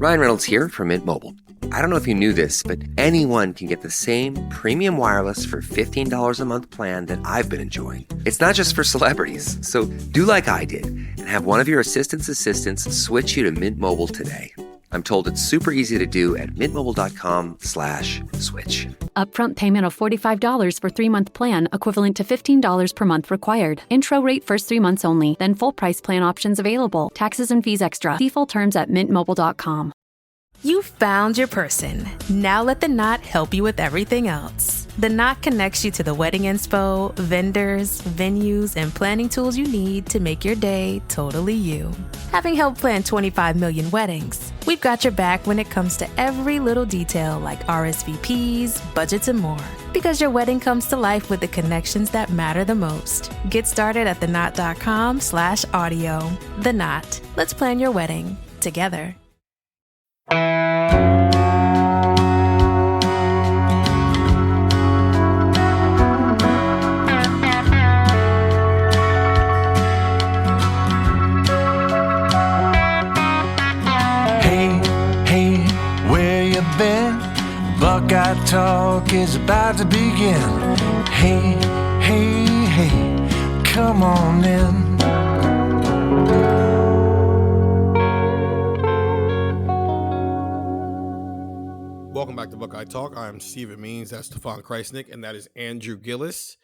Ryan Reynolds here from Mint Mobile. I don't know if you knew this, but anyone can get the same premium wireless for $15 a month plan that I've been enjoying. It's not just for celebrities. So do like I did and have one of your assistants switch you to Mint Mobile today. I'm told it's super easy to do at mintmobile.com/switch. Upfront payment of $45 for 3-month plan, equivalent to $15 per month required. Intro rate first 3 months only, then full price plan options available. Taxes and fees extra. See full terms at mintmobile.com. You found your person. Now let the Knot help you with everything else. The Knot connects you to the wedding inspo, vendors, venues, and planning tools you need to make your day totally you. Having helped plan 25 million weddings, we've got your back when it comes to every little detail like RSVPs, budgets, and more. Because your wedding comes to life with the connections that matter the most. Get started at theknot.com/audio. The Knot. Let's plan your wedding together. Hey, where you been? Buckeye Talk is about to begin. Hey, come on in. Welcome back to Buckeye Talk. I'm Stephen Means, that's Stefan Krajisnik, and that is Andrew Gillis.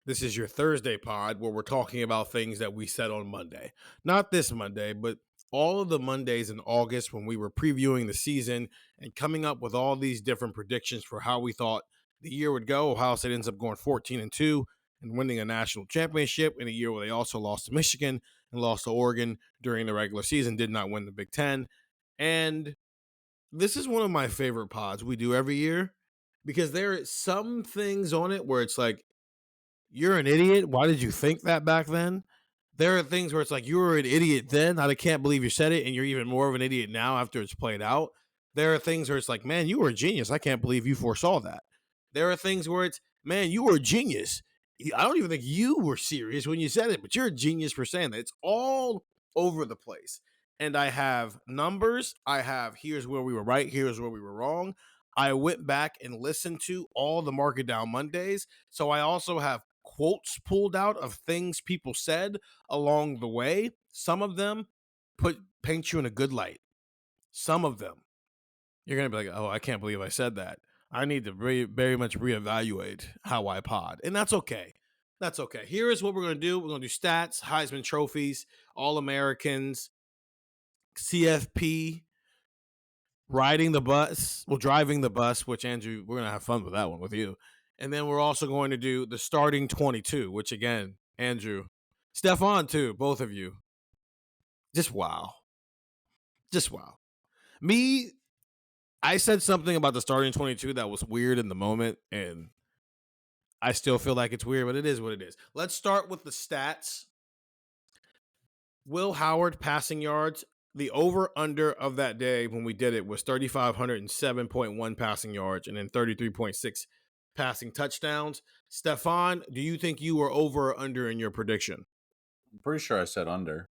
This is your Thursday pod where we're talking about things that we said on Monday. Not this Monday, but all of the Mondays in August when we were previewing the season and coming up with all these different predictions for how we thought the year would go. Ohio State ends up going 14-2 and winning a national championship in a year where they also lost to Michigan and lost to Oregon during the regular season, did not win the Big Ten. And this is one of my favorite pods we do every year because there are some things on it where it's like, you're an idiot. Why did you think that back then? There are things where it's like, you were an idiot then. I can't believe you said it. And you're even more of an idiot now after it's played out. There are things where it's like, man, you were a genius. I can't believe you foresaw that. There are things where it's, man, you were a genius. I don't even think you were serious when you said it, but you're a genius for saying that. It's all over the place. And I have numbers. I have, here's where we were right. Here's where we were wrong. I went back and listened to all the Mark It Down Mondays. So I also have quotes pulled out of things people said along the way. Some of them paint you in a good light. Some of them, you're going to be like, oh, I can't believe I said that. I need to very much reevaluate how I pod. And that's okay. That's okay. Here is what we're going to do. We're going to do stats, Heisman trophies, All-Americans, CFP, driving the bus, which, Andrew, we're going to have fun with that one with you. And then we're also going to do the starting 22, which, again, Andrew, Stefan, too, both of you. Just wow. Me, I said something about the starting 22 that was weird in the moment, and I still feel like it's weird, but it is what it is. Let's start with the stats. Will Howard passing yards. The over-under of that day when we did it was 3,507.1 passing yards and then 33.6 passing touchdowns. Stefan, do you think you were over or under in your prediction? I'm pretty sure I said under.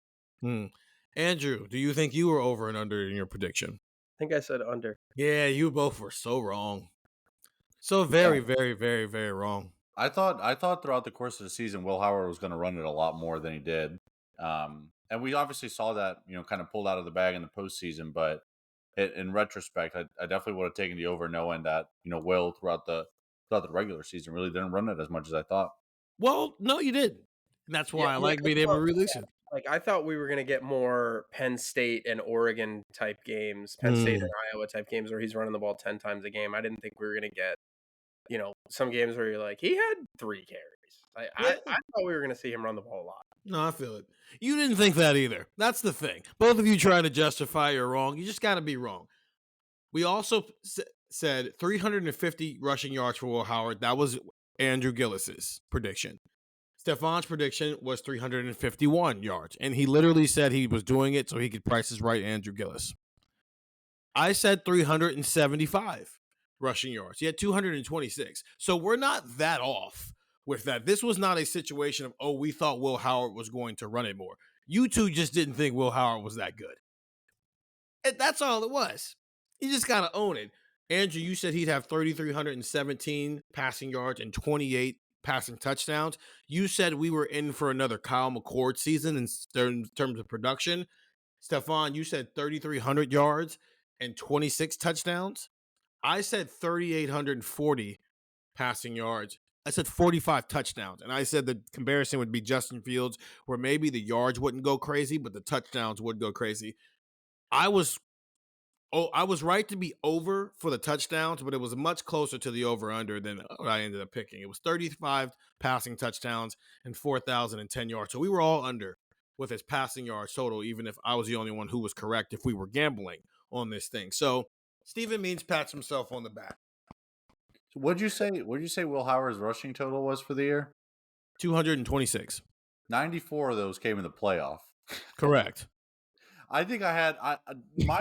Andrew, do you think you were over and under in your prediction? I think I said under. Yeah, you both were so wrong. So very, very, very, very wrong. I thought throughout the course of the season, Will Howard was going to run it a lot more than he did. And we obviously saw that, kind of pulled out of the bag in the postseason. But in retrospect, I definitely would have taken the over, knowing that, Will throughout the regular season really didn't run it as much as I thought. Well, no, you didn't. And that's why I like being able to release it. Like, I thought we were going to get more Penn State and Oregon type games, Penn State and Iowa type games where he's running the ball 10 times a game. I didn't think we were going to get, some games where you're like, he had 3 carries. I thought we were going to see him run the ball a lot. No, I feel it. You didn't think that either. That's the thing. Both of you trying to justify you're wrong. You just got to be wrong. We also said 350 rushing yards for Will Howard. That was Andrew Gillis's prediction. Stefan's prediction was 351 yards, and he literally said he was doing it so he could price his right Andrew Gillis. I said 375 rushing yards. He had 226. So we're not that off with that. This was not a situation of, we thought Will Howard was going to run it more. You two just didn't think Will Howard was that good. And that's all it was. You just got to own it. Andrew, you said he'd have 3,317 passing yards and 28 passing touchdowns. You said we were in for another Kyle McCord season in terms of production. Stefan, you said 3,300 yards and 26 touchdowns. I said 3,840 passing yards. I said 45 touchdowns. And I said the comparison would be Justin Fields, where maybe the yards wouldn't go crazy, but the touchdowns would go crazy. I was right to be over for the touchdowns, but it was much closer to the over-under than what I ended up picking. It was 35 passing touchdowns and 4,010 yards. So we were all under with his passing yards total, even if I was the only one who was correct if we were gambling on this thing. So Stephen Means pats himself on the back. What'd you say Will Howard's rushing total was for the year? 226. 94 of those came in the playoff. Correct. I think my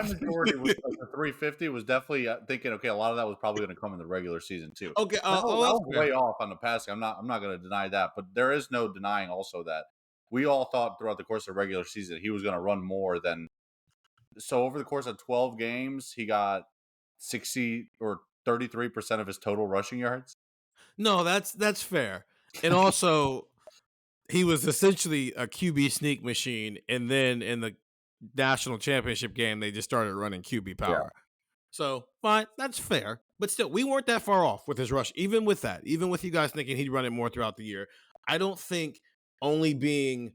majority was like the 350 was definitely thinking, okay, a lot of that was probably going to come in the regular season too. Okay, I was way off on the passing. I'm not going to deny that, but there is no denying also that we all thought throughout the course of the regular season he was going to run more than. So over the course of 12 games, he got 60 or 33% of his total rushing yards. No, that's fair. And also, he was essentially a QB sneak machine, and then in the national championship game, they just started running QB power. Yeah. So, fine, that's fair. But still, we weren't that far off with his rush. Even with that, even with you guys thinking he'd run it more throughout the year, I don't think only being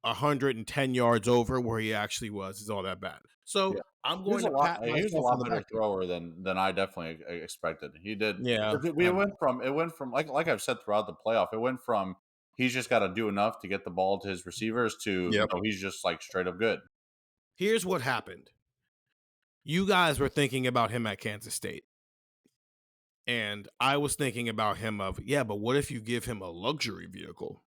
110 yards over where he actually was is all that bad. So I'm going to pat myself. He was a lot better thrower than I definitely expected. He did. Yeah. It went from like I've said throughout the playoff, it went from he's just got to do enough to get the ball to his receivers to he's just like straight up good. Here's what happened. You guys were thinking about him at Kansas State. And I was thinking about him but what if you give him a luxury vehicle?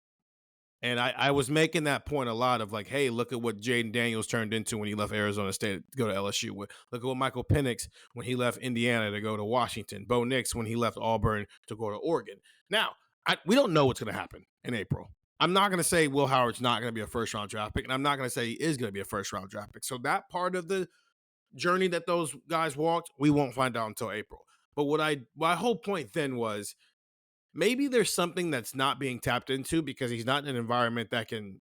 And I was making that point a lot of like, hey, look at what Jaden Daniels turned into when he left Arizona State to go to LSU. Look at what Michael Penix when he left Indiana to go to Washington. Bo Nix when he left Auburn to go to Oregon. Now, we don't know what's going to happen in April. I'm not going to say Will Howard's not going to be a first-round draft pick, and I'm not going to say he is going to be a first-round draft pick. So that part of the journey that those guys walked, we won't find out until April. But my whole point then was, maybe there's something that's not being tapped into because he's not in an environment that can,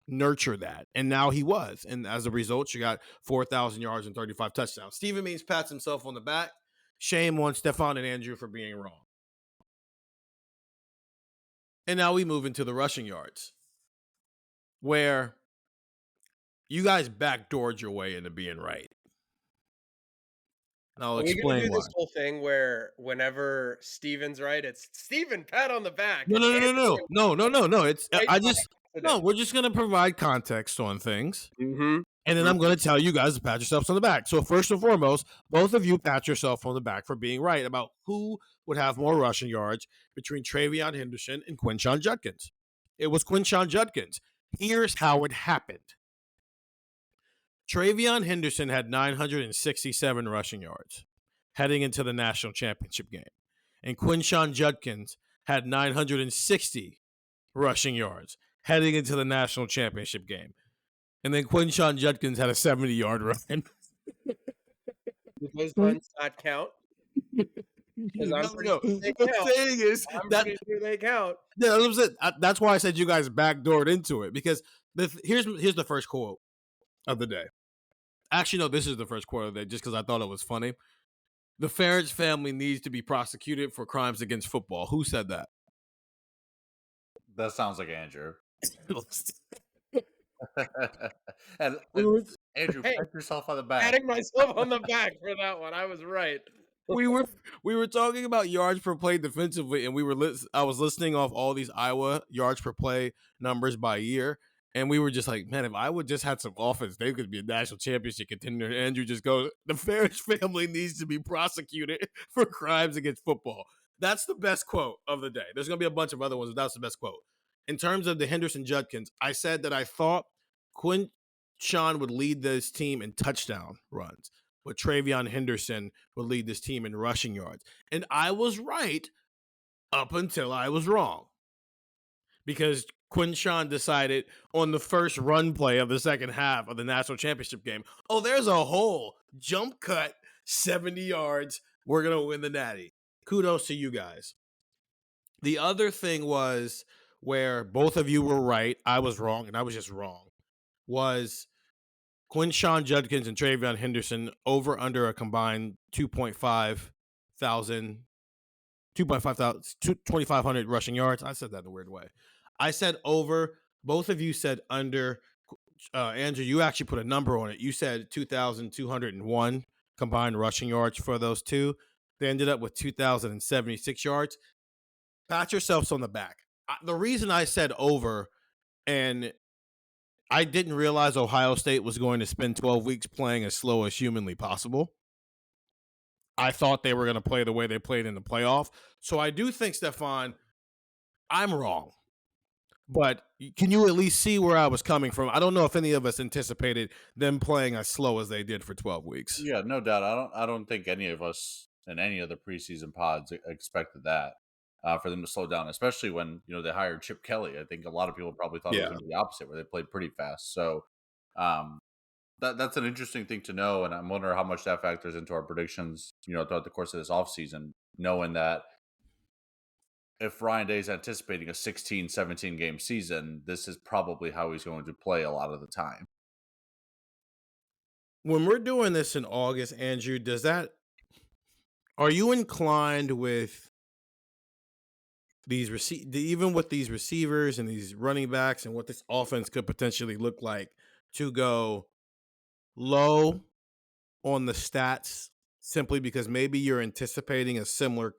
nurture that. And now he was. And as a result, you got 4,000 yards and 35 touchdowns. Stephen Means pats himself on the back. Shame on Stefan and Andrew for being wrong. And now we move into the rushing yards, where you guys backdoored your way into being right. And I'll explain why. We're gonna do this whole thing where whenever Steven's right, it's Steven, pat on the back. No. We're just gonna provide context on things, and then I'm gonna tell you guys to pat yourselves on the back. So first and foremost, both of you pat yourself on the back for being right about who would have more rushing yards between Travion Henderson and Quinshon Judkins. It was Quinshon Judkins. Here's how it happened. Travion Henderson had 967 rushing yards heading into the national championship game. And Quinshon Judkins had 960 rushing yards heading into the national championship game. And then Quinshon Judkins had a 70-yard run. Those runs not count? I'm saying is pretty sure they count. That's why I said you guys backdoored into it, because here's the first quote of the day. Actually, no, this is the first quote of the day just because I thought it was funny. The Ferentz family needs to be prosecuted for crimes against football. Who said that? That sounds like Andrew. and Andrew, pat yourself on the back. Patting myself on the back for that one. I was right. We were talking about yards per play defensively, and I was listing off all these Iowa yards per play numbers by year. And we were just like, man, if Iowa just had some offense, they could be a national championship contender. And Andrew just goes, the Ferentz family needs to be prosecuted for crimes against football. That's the best quote of the day. There's going to be a bunch of other ones, but that's the best quote. In terms of the Henderson Judkins, I said that I thought Quinshon would lead this team in touchdown runs, but Travion Henderson would lead this team in rushing yards. And I was right up until I was wrong. Because Quinshawn decided on the first run play of the second half of the national championship game, oh, there's a hole. Jump cut, 70 yards. We're going to win the Natty. Kudos to you guys. The other thing was where both of you were right, I was wrong, and I was just wrong, was Quinshawn Judkins and Travion Henderson over under a combined 2,500 rushing yards. I said that in a weird way. I said over. Both of you said under. Andrew, you actually put a number on it. You said 2,201 combined rushing yards for those two. They ended up with 2,076 yards. Pat yourselves on the back. The reason I said over, and I didn't realize Ohio State was going to spend 12 weeks playing as slow as humanly possible. I thought they were going to play the way they played in the playoff. So I do think, Stefan, I'm wrong. But can you at least see where I was coming from? I don't know if any of us anticipated them playing as slow as they did for 12 weeks. Yeah, no doubt. I don't think any of us in any of the preseason pods expected that for them to slow down, especially when they hired Chip Kelly. I think a lot of people probably thought it was going to be the opposite, where they played pretty fast. So that's an interesting thing to know, and I'm wondering how much that factors into our predictions, throughout the course of this offseason, knowing that if Ryan Day is anticipating a 16, 17 game season, this is probably how he's going to play a lot of the time. When we're doing this in August, Andrew, are you inclined with even with these receivers and these running backs and what this offense could potentially look like, to go low on the stats simply because maybe you're anticipating a similar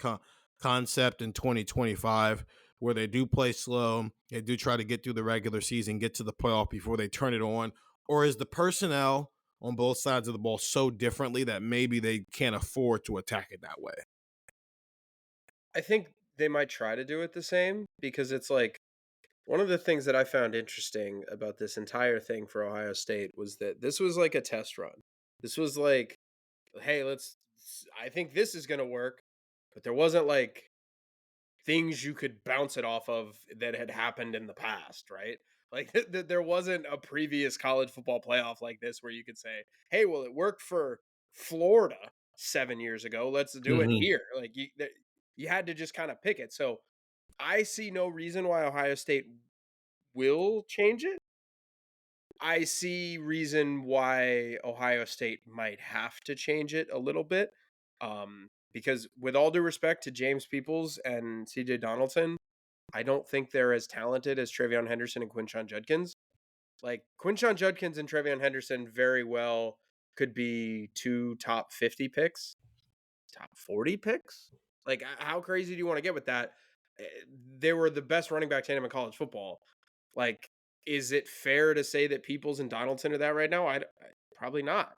concept in 2025 where they do play slow, they do try to get through the regular season, get to the playoff before they turn it on? Or is the personnel on both sides of the ball so differently that maybe they can't afford to attack it that way? I think they might try to do it the same, because it's like one of the things that I found interesting about this entire thing for Ohio State was that this was like a test run. This was like, hey, I think this is going to work, but there wasn't like things you could bounce it off of that had happened in the past, right? Like there wasn't a previous college football playoff like this where you could say, hey, well, it worked for Florida 7 years ago. Let's do it here. Like you had to just kind of pick it. So I see no reason why Ohio State will change it. I see reason why Ohio State might have to change it a little bit. Because with all due respect to James Peoples and CJ Donaldson, I don't think they're as talented as Travion Henderson and Quinshawn Judkins. Like Quinshawn Judkins and Travion Henderson very well could be 2 top 50 picks, top 40 picks. Like, how crazy do you want to get with that? They were the best running back tandem in college football. Like, is it fair to say that Peoples and Donaldson are that right now? I probably not.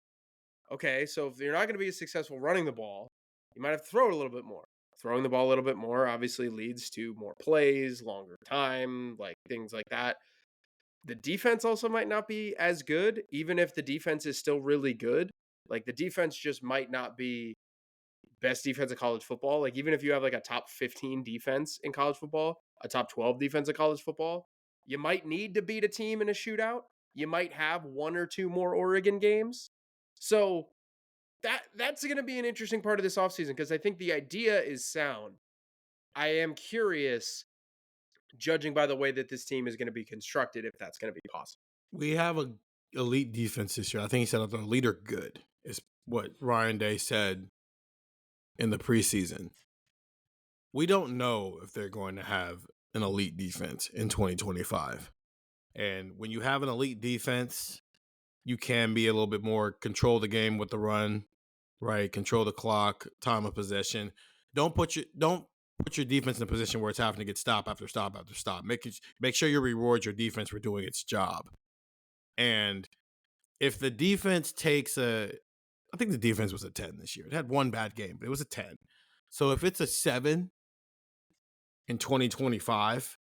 Okay, so if you're not going to be successful running the ball, you might have to throw it a little bit more. Throwing the ball a little bit more obviously leads to more plays, longer time, like things like that. The defense also might not be as good, even if the defense is still really good. Like the defense just might not be best defense of college football. Like even if you have like a top 15 defense in college football, a top 12 defense in college football, you might need to beat a team in a shootout. You might have 1 or 2 more Oregon games. So that's going to be an interesting part of this offseason, because I think the idea is sound. I am curious, judging by the way that this team is going to be constructed, if that's going to be possible. We have a elite defense this year. I think he said elite or good is what Ryan Day said in the preseason. We don't know if they're going to have an elite defense in 2025. And when you have an elite defense, you can be a little bit more control the game with the run, right? Control the clock, time of possession. Don't put your defense in a position where it's having to get stop after stop after stop. Make sure you reward your defense for doing its job. And if the defense I think the defense was a 10 this year. It had one bad game, but it was a 10. So if it's a 7 in 2025,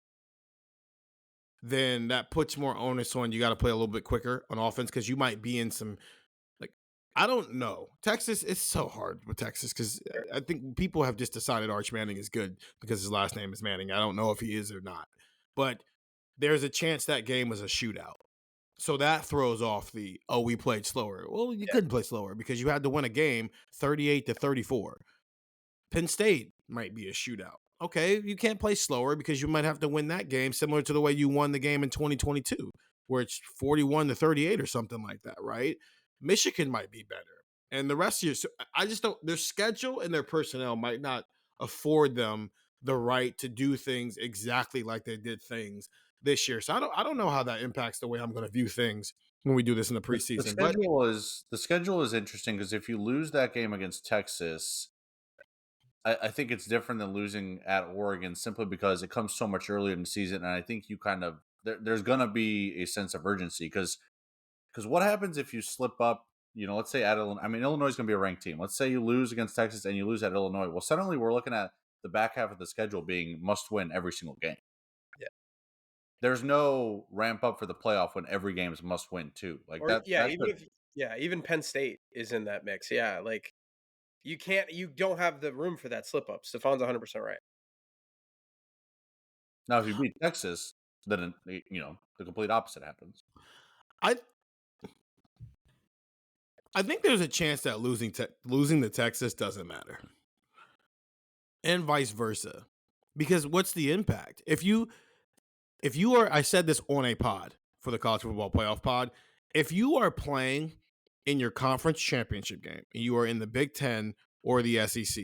then that puts more onus on you got to play a little bit quicker on offense, because you might be in some, like, I don't know. Texas, it's so hard with Texas because I think people have just decided Arch Manning is good because his last name is Manning. I don't know if he is or not. But there's a chance that game was a shootout. So that throws off we played slower. Well, you couldn't play slower because you had to win a game 38-34. Penn State might be a shootout. Okay, you can't play slower because you might have to win that game similar to the way you won the game in 2022, where it's 41-38 or something like that, right? Michigan might be better. And the rest of your, I just don't, their schedule and their personnel might not afford them the right to do things exactly like they did things this year. So I don't know how that impacts the way I'm going to view things when we do this in the preseason. The schedule is interesting because if you lose that game against Texas, I think it's different than losing at Oregon simply because it comes so much earlier in the season, and I think you kind of there's going to be a sense of urgency because what happens if you slip up? Let's say at Illinois. I mean, Illinois is going to be a ranked team. Let's say you lose against Texas and you lose at Illinois. Well, suddenly we're looking at the back half of the schedule being must win every single game. Yeah, there's no ramp up for the playoff when every game is must win too. Like that. Even Penn State is in that mix. Yeah, like. You don't have the room for that slip up. Stefan's 100% right. Now, if you beat Texas, then the complete opposite happens. I think there's a chance that losing to Texas doesn't matter, and vice versa, because what's the impact if you are? I said this on a pod for the college football playoff pod. If you are playing in your conference championship game, and you are in the Big Ten or the SEC,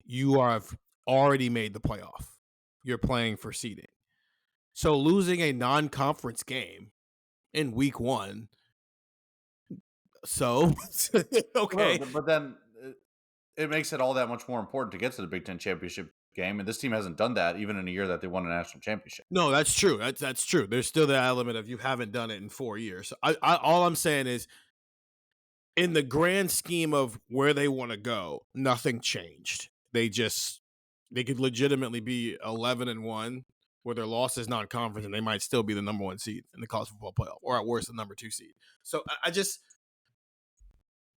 you have already made the playoff. You're playing for seeding. So losing a non-conference game in week 1, so okay. No, but then it makes it all that much more important to get to the Big Ten championship game, and this team hasn't done that even in a year that they won a national championship. No, that's true. That's true. There's still that element of you haven't done it in 4 years. All I'm saying is, in the grand scheme of where they want to go, nothing changed. They could legitimately be 11-1, where their loss is non-conference, and they might still be the number 1 seed in the college football playoff, or at worst, the number 2 seed. So I just,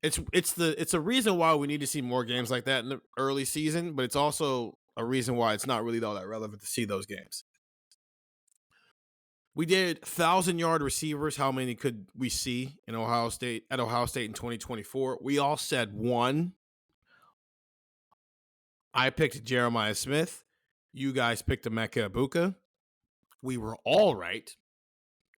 it's a reason why we need to see more games like that in the early season, but it's also a reason why it's not really all that relevant to see those games. We did 1,000-yard receivers. How many could we see at Ohio State in 2024? We all said 1. I picked Jeremiah Smith. You guys picked Emeka Egbuka. We were all right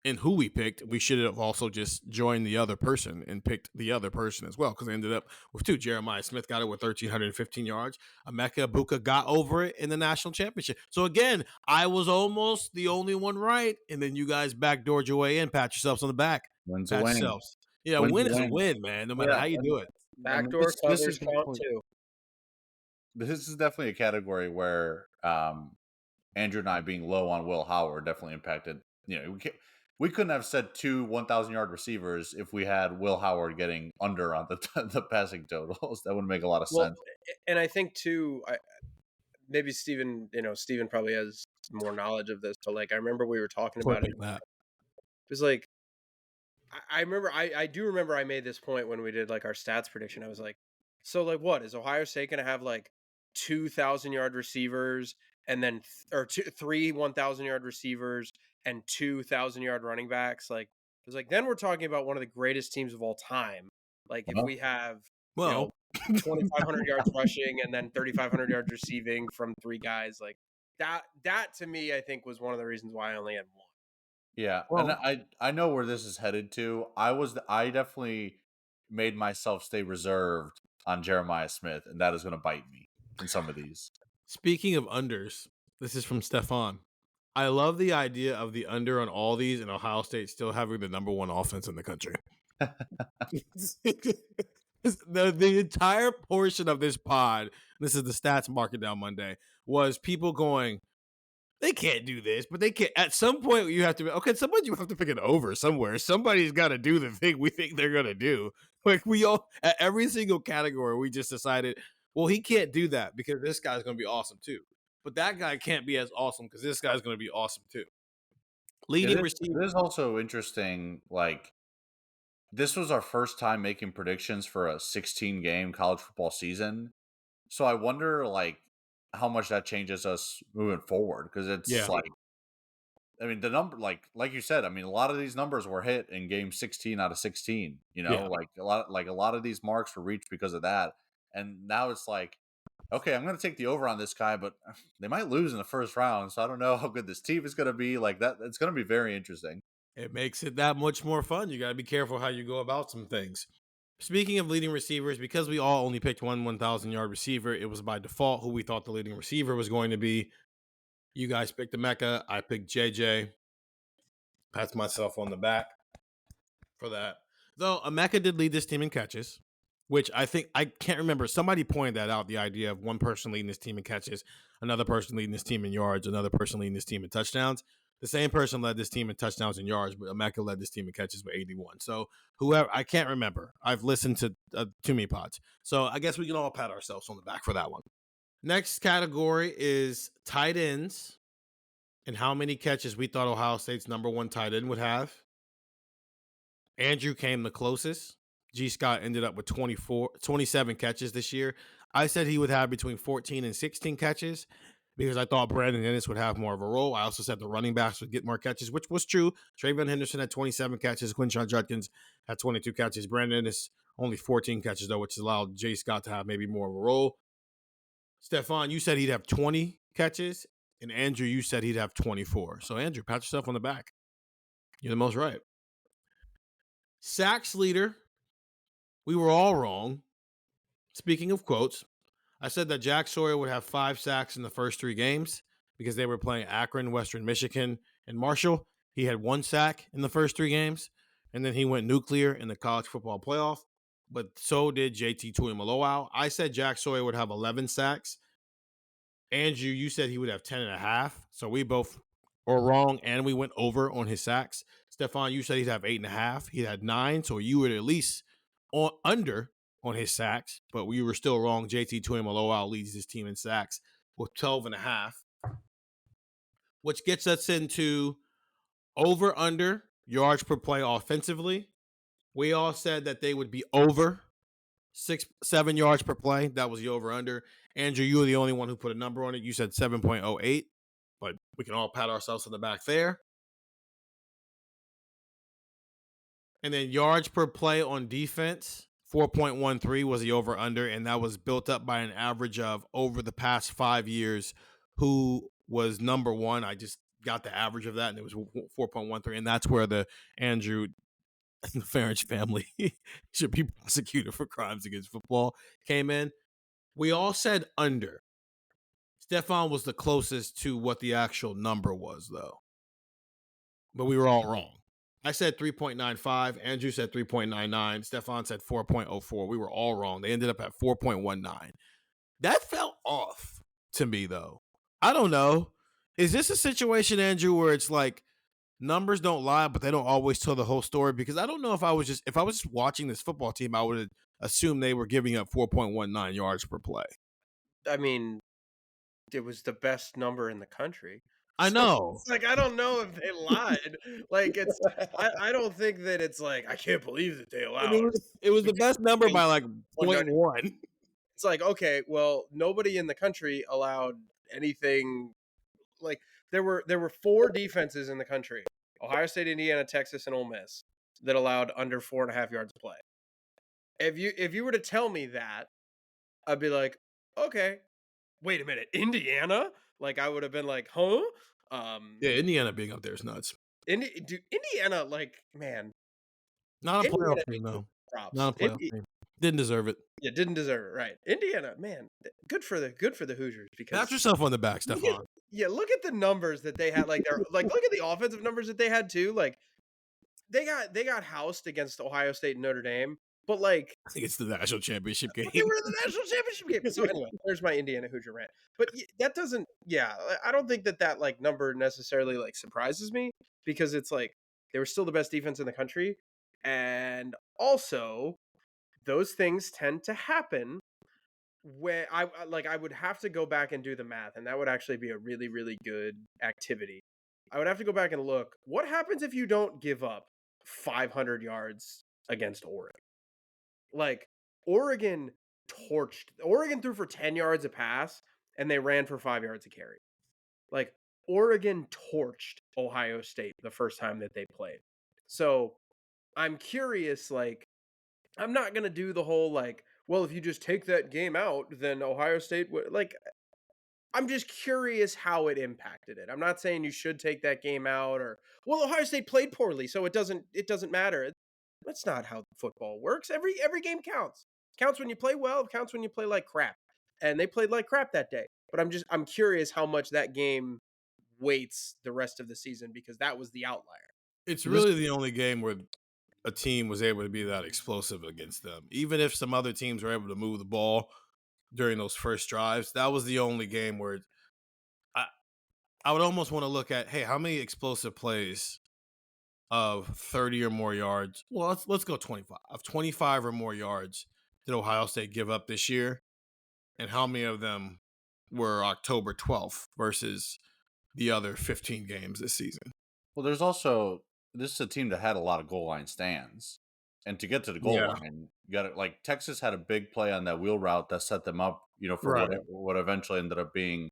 in who we picked. We should have also just joined the other person and picked the other person as well, because I ended up with 2. Jeremiah Smith got it with 1,315 yards. Emeka Egbuka got over it in the national championship. So again, I was almost the only one right, and then you guys backdoored your way in. Pat yourselves on the back. Win's a win. Yeah, win is a win, man, no matter how you do it. Backdoor covers count too. This is definitely a category where Andrew and I being low on Will Howard definitely impacted. We couldn't have said 2 1,000-yard receivers if we had Will Howard getting under on the passing totals. That would make a lot of sense. And I think too, maybe Stephen probably has more knowledge of this, but like I remember we were talking about it. It was like I do remember I made this point when we did like our stats prediction. I was like, so like what is Ohio State going to have like 2,000-yard receivers and then 3 1,000-yard receivers and 2,000-yard running backs? Like it was like, then we're talking about one of the greatest teams of all time. Like if we have 2,500 yards rushing and then 3,500 yards receiving from 3 guys, like that to me, I think was one of the reasons why I only had 1. Yeah, and I know where this is headed to. I definitely made myself stay reserved on Jeremiah Smith, and that is going to bite me in some of these. Speaking of unders, this is from Stefan. I love the idea of the under on all these, and Ohio State still having the number 1 offense in the country. The entire portion of this pod, this is the stats market down Monday, was people going, they can't do this, but they can't. At some point, you have to. Okay, at some point you have to pick it over somewhere. Somebody's got to do the thing we think they're gonna do. Like we all, at every single category, we just decided, well, he can't do that because this guy's gonna be awesome too. But that guy can't be as awesome because this guy's gonna be awesome too. Leading receiver. It is also interesting. Like this was our first time making predictions for a 16-game college football season, so I wonder like how much that changes us moving forward, because it's like I mean, the number, like you said, I mean, a lot of these numbers were hit in game 16 out of 16. Yeah, Like a lot of these marks were reached because of that. And now it's like, okay, I'm going to take the over on this guy, but they might lose in the first round, so I don't know how good this team is going to be. Like that, it's going to be very interesting. it makes it that much more fun. You got to be careful how you go about some things. Speaking of leading receivers, because we all only picked one 1,000-yard receiver, it was by default who we thought the leading receiver was going to be. You guys picked Emeka. I picked JJ. Pats myself on the back for that. Though Emeka did lead this team in catches, which I can't remember. Somebody pointed that out, the idea of one person leading this team in catches, another person leading this team in yards, another person leading this team in touchdowns. The same person led this team in touchdowns and yards, but Emeka led this team in catches with 81. So whoever, I can't remember. I've listened to too many pods. So I guess we can all pat ourselves on the back for that one. Next category is tight ends and how many catches we thought Ohio State's number one tight end would have. Andrew came the closest. G. Scott ended up with 27 catches this year. I said he would have between 14 and 16 catches because I thought Brandon Ennis would have more of a role. I also said the running backs would get more catches, which was true. Trayvon Henderson had 27 catches. Quinshon Judkins had 22 catches. Brandon Ennis only 14 catches, though, which allowed J. Scott to have maybe more of a role. Stefan, you said he'd have 20 catches. And Andrew, you said he'd have 24. So, Andrew, pat yourself on the back. You're the most right. Sacks leader, we were all wrong. Speaking of quotes, I said that Jack Sawyer would have 5 sacks in the first 3 games because they were playing Akron, Western Michigan, and Marshall. He had 1 sack in the first 3 games, and then he went nuclear in the college football playoff. But so did JT Tuimoloau. I said Jack Sawyer would have 11 sacks. Andrew, you said he would have 10 and a half. So we both were wrong, and we went over on his sacks. Stefan, you said he'd have 8.5. He had 9, so you were at least under on his sacks, but we were still wrong. JT Tuimoloau leads his team in sacks with 12.5, which gets us into over under yards per play offensively. We all said that they would be over 7 yards per play. That was the over under. Andrew, you were the only one who put a number on it. You said 7.08, but we can all pat ourselves on the back there. And then yards per play on defense, 4.13 was the over under, and that was built up by an average of over the past 5 years who was number one. I just got the average of that, and it was 4.13, and that's where the Andrew and the Farage family should be prosecuted for crimes against football came in. We all said under. Stefan was the closest to what the actual number was, though. But we were all wrong. I said 3.95. Andrew said 3.99. Stefan said 4.04. We were all wrong. They ended up at 4.19. That felt off to me, though. I don't know. Is this a situation, Andrew, where it's like numbers don't lie, but they don't always tell the whole story? Because I don't know if I was just watching this football team, I would have assumed they were giving up 4.19 yards per play. I mean, it was the best number in the country. I know. It's like, I don't know if they lied. Like, it's, I don't think that it's like, I can't believe that they allowed. It was the best number by like 0.1. It's like, okay, well, nobody in the country allowed anything. Like, there were 4 defenses in the country: Ohio State, Indiana, Texas, and Ole Miss, that allowed under 4.5 yards of play. If you were to tell me that, I'd be like, okay, wait a minute, Indiana? Like, I would have been like, huh? Yeah, Indiana being up there is nuts. Indiana, like, man, not a playoff team, though. Props. Not a playoff team. Didn't deserve it. Yeah, didn't deserve it. Right, Indiana, man, good for the Hoosiers. Because pat yourself on the back, Stefan. Yeah, look at the numbers that they had. Like, they're like, look at the offensive numbers that they had too. Like, they got housed against Ohio State and Notre Dame. But, like, I think it's the national championship game. They were in the national championship game. So anyway, there's my Indiana Hoosier rant. But that doesn't, I don't think that like number necessarily like surprises me, because it's like they were still the best defense in the country, and also those things tend to happen when I would have to go back and do the math, and that would actually be a really, really good activity. I would have to go back and look what happens if you don't give up 500 yards against Oregon. Like, Oregon threw for 10 yards a pass, and they ran for 5 yards a carry. Like, Oregon torched Ohio State the first time that they played. So I'm curious, like, I'm not going to do the whole, like, well, if you just take that game out, then Ohio State would, like, I'm just curious how it impacted it. I'm not saying you should take that game out or, well, Ohio State played poorly, so it doesn't matter. That's not how football works. Every game counts. Counts when you play well, counts when you play like crap. And they played like crap that day. But I'm curious how much that game weights the rest of the season because that was the outlier. It's really the only game where a team was able to be that explosive against them. Even if some other teams were able to move the ball during those first drives, that was the only game where I would almost want to look at, hey, how many explosive plays of 30 or more yards? Well, let's go 25. Of 25 or more yards did Ohio State give up this year? And how many of them were October 12th versus the other 15 games this season? Well, there's also, this is a team that had a lot of goal line stands. And to get to the goal line, you got to, like, Texas had a big play on that wheel route that set them up, for Right. what eventually ended up being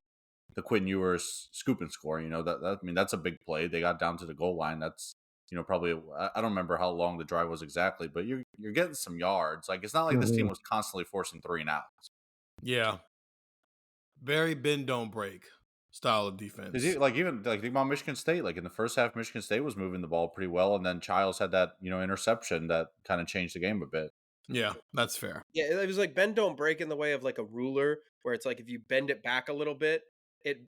the Quinn Ewers scoop and score. I mean, that's a big play. They got down to the goal line. That's, probably, I don't remember how long the drive was exactly, but you're getting some yards. Like, it's not like this team was constantly forcing 3 and outs. Yeah. Very bend don't break style of defense. Even think about Michigan State. Like in the first half, Michigan State was moving the ball pretty well, and then Childs had that interception that kind of changed the game a bit. Yeah, that's fair. Yeah, it was like bend don't break in the way of like a ruler, where it's like if you bend it back a little bit,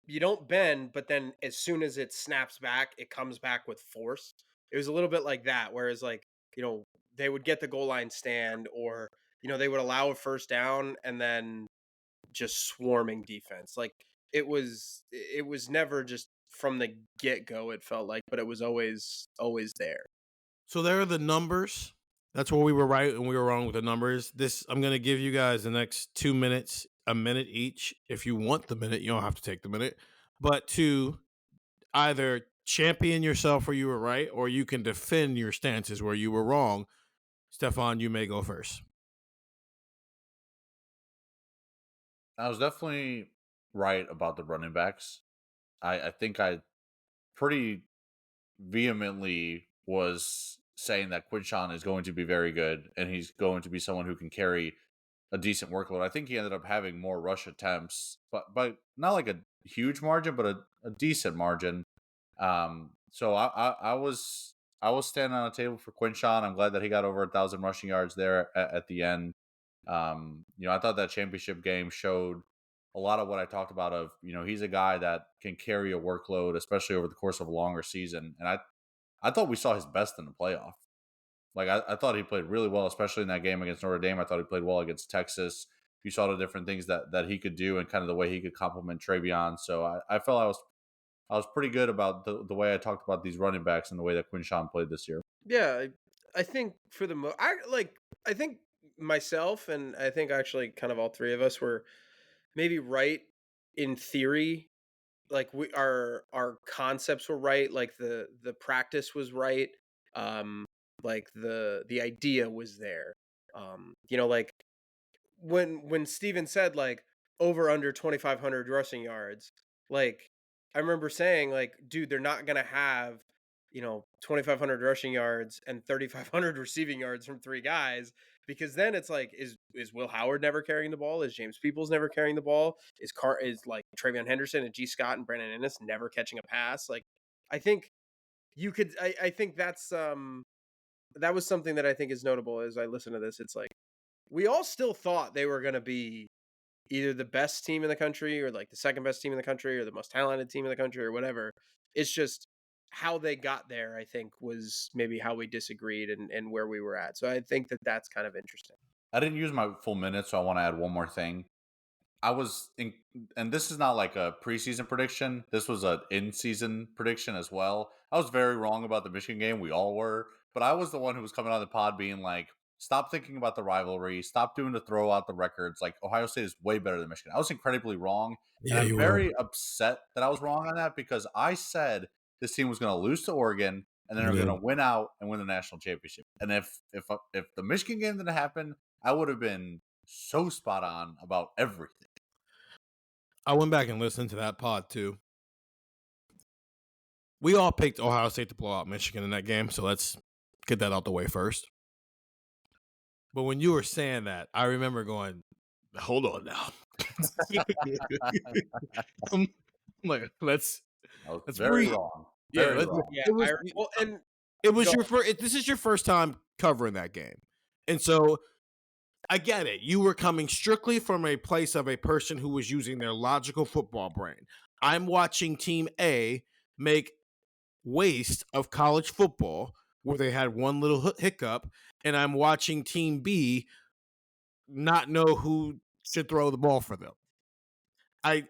you don't bend, but then as soon as it snaps back, it comes back with force. It was a little bit like that, whereas like they would get the goal line stand, or they would allow a first down and then just swarming defense. Like it was never just from the get go. It felt like, but it was always there. So there are the numbers. That's where we were right and we were wrong with the numbers. I'm going to give you guys the next 2 minutes, a minute each. If you want the minute, you don't have to take the minute. But to either champion yourself where you were right, or you can defend your stances where you were wrong. Stefan, you may go first. I was definitely right about the running backs. I think I pretty vehemently was saying that Quinshawn is going to be very good and he's going to be someone who can carry a decent workload. I think he ended up having more rush attempts, but not like a huge margin, but a decent margin. So I was standing on a table for Quinshawn. I'm glad that he got over 1,000 rushing yards there at the end. I thought that championship game showed a lot of what I talked about of, he's a guy that can carry a workload, especially over the course of a longer season. And I thought we saw his best in the playoff. Like, I thought he played really well, especially in that game against Notre Dame. I thought he played well against Texas. You saw the different things that he could do and kind of the way he could complement Travion. So I felt I was pretty good about the way I talked about these running backs and the way that Quinshawn played this year. Yeah, I think for the I think myself and I think actually kind of all three of us were maybe right in theory. Like our concepts were right, like the practice was right, like the idea was there. Like when Steven said like over under 2,500 rushing yards, like I remember saying like, dude, they're not gonna have 2,500 rushing yards and 3,500 receiving yards from 3 guys, because then it's like, is Will Howard never carrying the ball? Is James Peoples never carrying the ball? Is like Travion Henderson and G. Scott and Brandon Ennis never catching a pass? Like, I think you could. I think that was something that I think is notable as I listen to this. It's like we all still thought they were going to be either the best team in the country or like the second best team in the country or the most talented team in the country or whatever. It's just how they got there, I think, was maybe how we disagreed and where we were at. So I think that that's kind of interesting. I didn't use my full minute, so I want to add one more thing. And this is not like a preseason prediction. This was an in-season prediction as well. I was very wrong about the Michigan game. We all were. But I was the one who was coming on the pod being like, stop thinking about the rivalry. Stop doing the throw out the records. Like, Ohio State is way better than Michigan. I was incredibly wrong. Yeah, and I'm very upset that I was wrong on that because I said this team was going to lose to Oregon and then they're going to win out and win the national championship. And if the Michigan game didn't happen, I would have been so spot on about everything. I went back and listened to that pod too. we all picked Ohio State to blow out Michigan in that game, so let's get that out the way first. But when you were saying that, I remember going, hold on now. I'm like, let's very breathe. wrong. Yeah, Very wrong. Yeah, it was your first. This is your first time covering that game, and so I get it. You were coming strictly from a place of a person who was using their logical football brain. I'm watching Team A make waste of college football where they had one little hiccup, and I'm watching Team B not know who should throw the ball for them.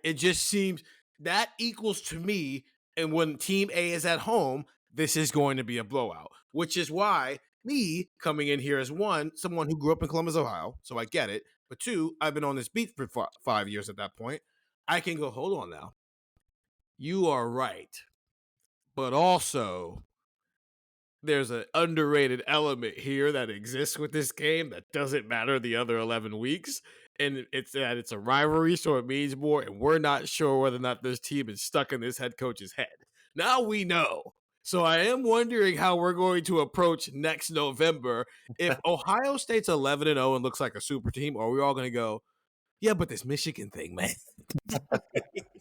It just seems that equals to me, and when Team A is at home, this is going to be a blowout, which is why me coming in here as someone who grew up in Columbus, Ohio, so I get it, but two, I've been on this beat for 5 years at that point. I can go, hold on now. You are right. But also, there's an underrated element here that exists with this game that doesn't matter the other 11 weeks. And it's that it's a rivalry, so it means more. And we're not sure whether or not this team is stuck in this head coach's head. Now we know. So I am wondering how we're going to approach next November. If Ohio State's 11-0 and looks like a super team, are we all going to go, yeah, but this Michigan thing, man.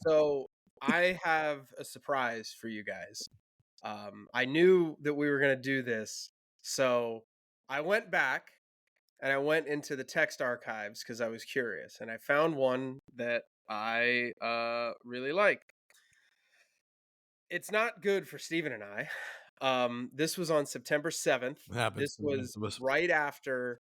So I have a surprise for you guys. I knew that we were going to do this. So I went back and I went into the text archives because I was curious. And I found one that I really like. It's not good for Stephen and I. This was on September 7th. This was right after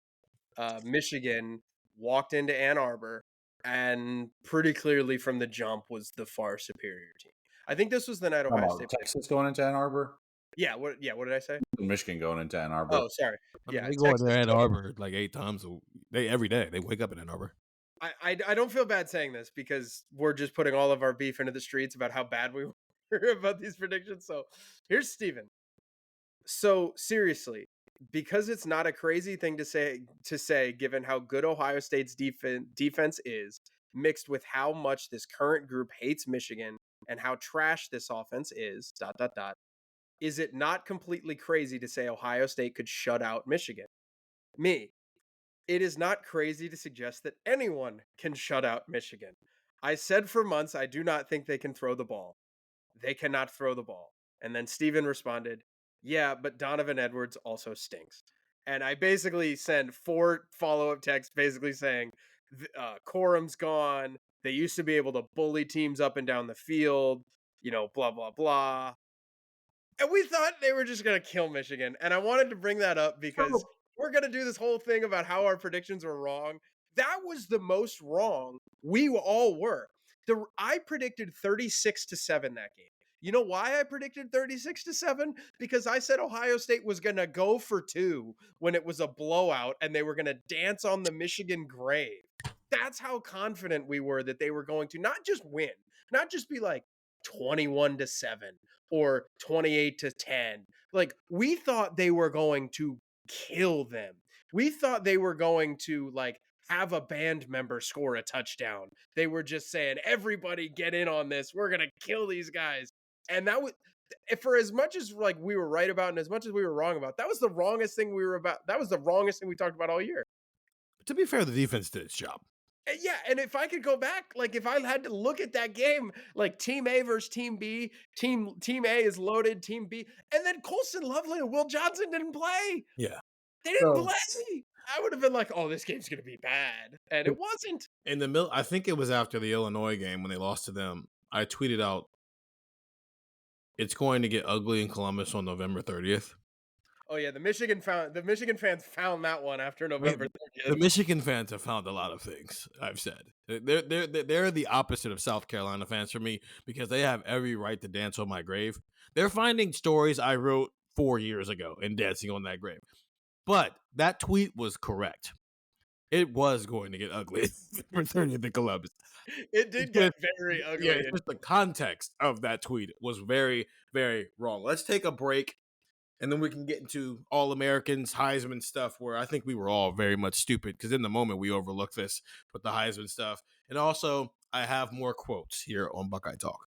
Michigan walked into Ann Arbor and pretty clearly from the jump was the far superior team. I think this was the night Ohio State. Texas going into Ann Arbor? Yeah, what did I say? Michigan going into Ann Arbor. Oh, sorry. They go into Ann Arbor like 8 times every day. They wake up in Ann Arbor. I don't feel bad saying this because we're just putting all of our beef into the streets about how bad we were about these predictions. So here's Steven. So seriously, because it's not a crazy thing to say given how good Ohio State's defense is, mixed with how much this current group hates Michigan and how trash this offense is, ... Is it not completely crazy to say Ohio State could shut out Michigan? Me. It is not crazy to suggest that anyone can shut out Michigan. I said for months I do not think they can throw the ball. They cannot throw the ball. And then Steven responded, yeah, but Donovan Edwards also stinks. And I basically sent 4 follow-up texts basically saying, Corum's gone. They used to be able to bully teams up and down the field, blah, blah, blah. And we thought they were just going to kill Michigan. And I wanted to bring that up because we're going to do this whole thing about how our predictions were wrong. That was the most wrong we all were. I predicted 36-7 that game. You know why I predicted 36-7? Because I said Ohio State was going to go for 2 when it was a blowout and they were going to dance on the Michigan grave. That's how confident we were that they were going to not just win, not just be like 21-7 or 28-10. Like, we thought they were going to kill them. We thought they were going to have a band member score a touchdown. They were just saying, everybody get in on this. We're going to kill these guys. And that was, for as much as we were right about and as much as we were wrong about, that was the wrongest thing that was the wrongest thing we talked about all year. But to be fair, the defense did its job. Yeah, and if I could go back, if I had to look at that game, Team A versus Team B, Team A is loaded, Team B, and then Colson Loveland and Will Johnson didn't play. Yeah. They didn't play. I would have been like, oh, this game's going to be bad. And it wasn't. In the middle, I think it was after the Illinois game when they lost to them, I tweeted out, it's going to get ugly in Columbus on November 30th. Oh yeah, the Michigan fans found that one after November 30th. The Michigan fans have found a lot of things. I've said they're the opposite of South Carolina fans for me because they have every right to dance on my grave. They're finding stories I wrote 4 years ago and dancing on that grave. But that tweet was correct. It was going to get ugly for 30th in Columbus. It did get very ugly. Yeah, just the context of that tweet was very, very wrong. Let's take a break. And then we can get into All-Americans, Heisman stuff, where I think we were all very much stupid because in the moment we overlooked this with the Heisman stuff. And also, I have more quotes here on Buckeye Talk.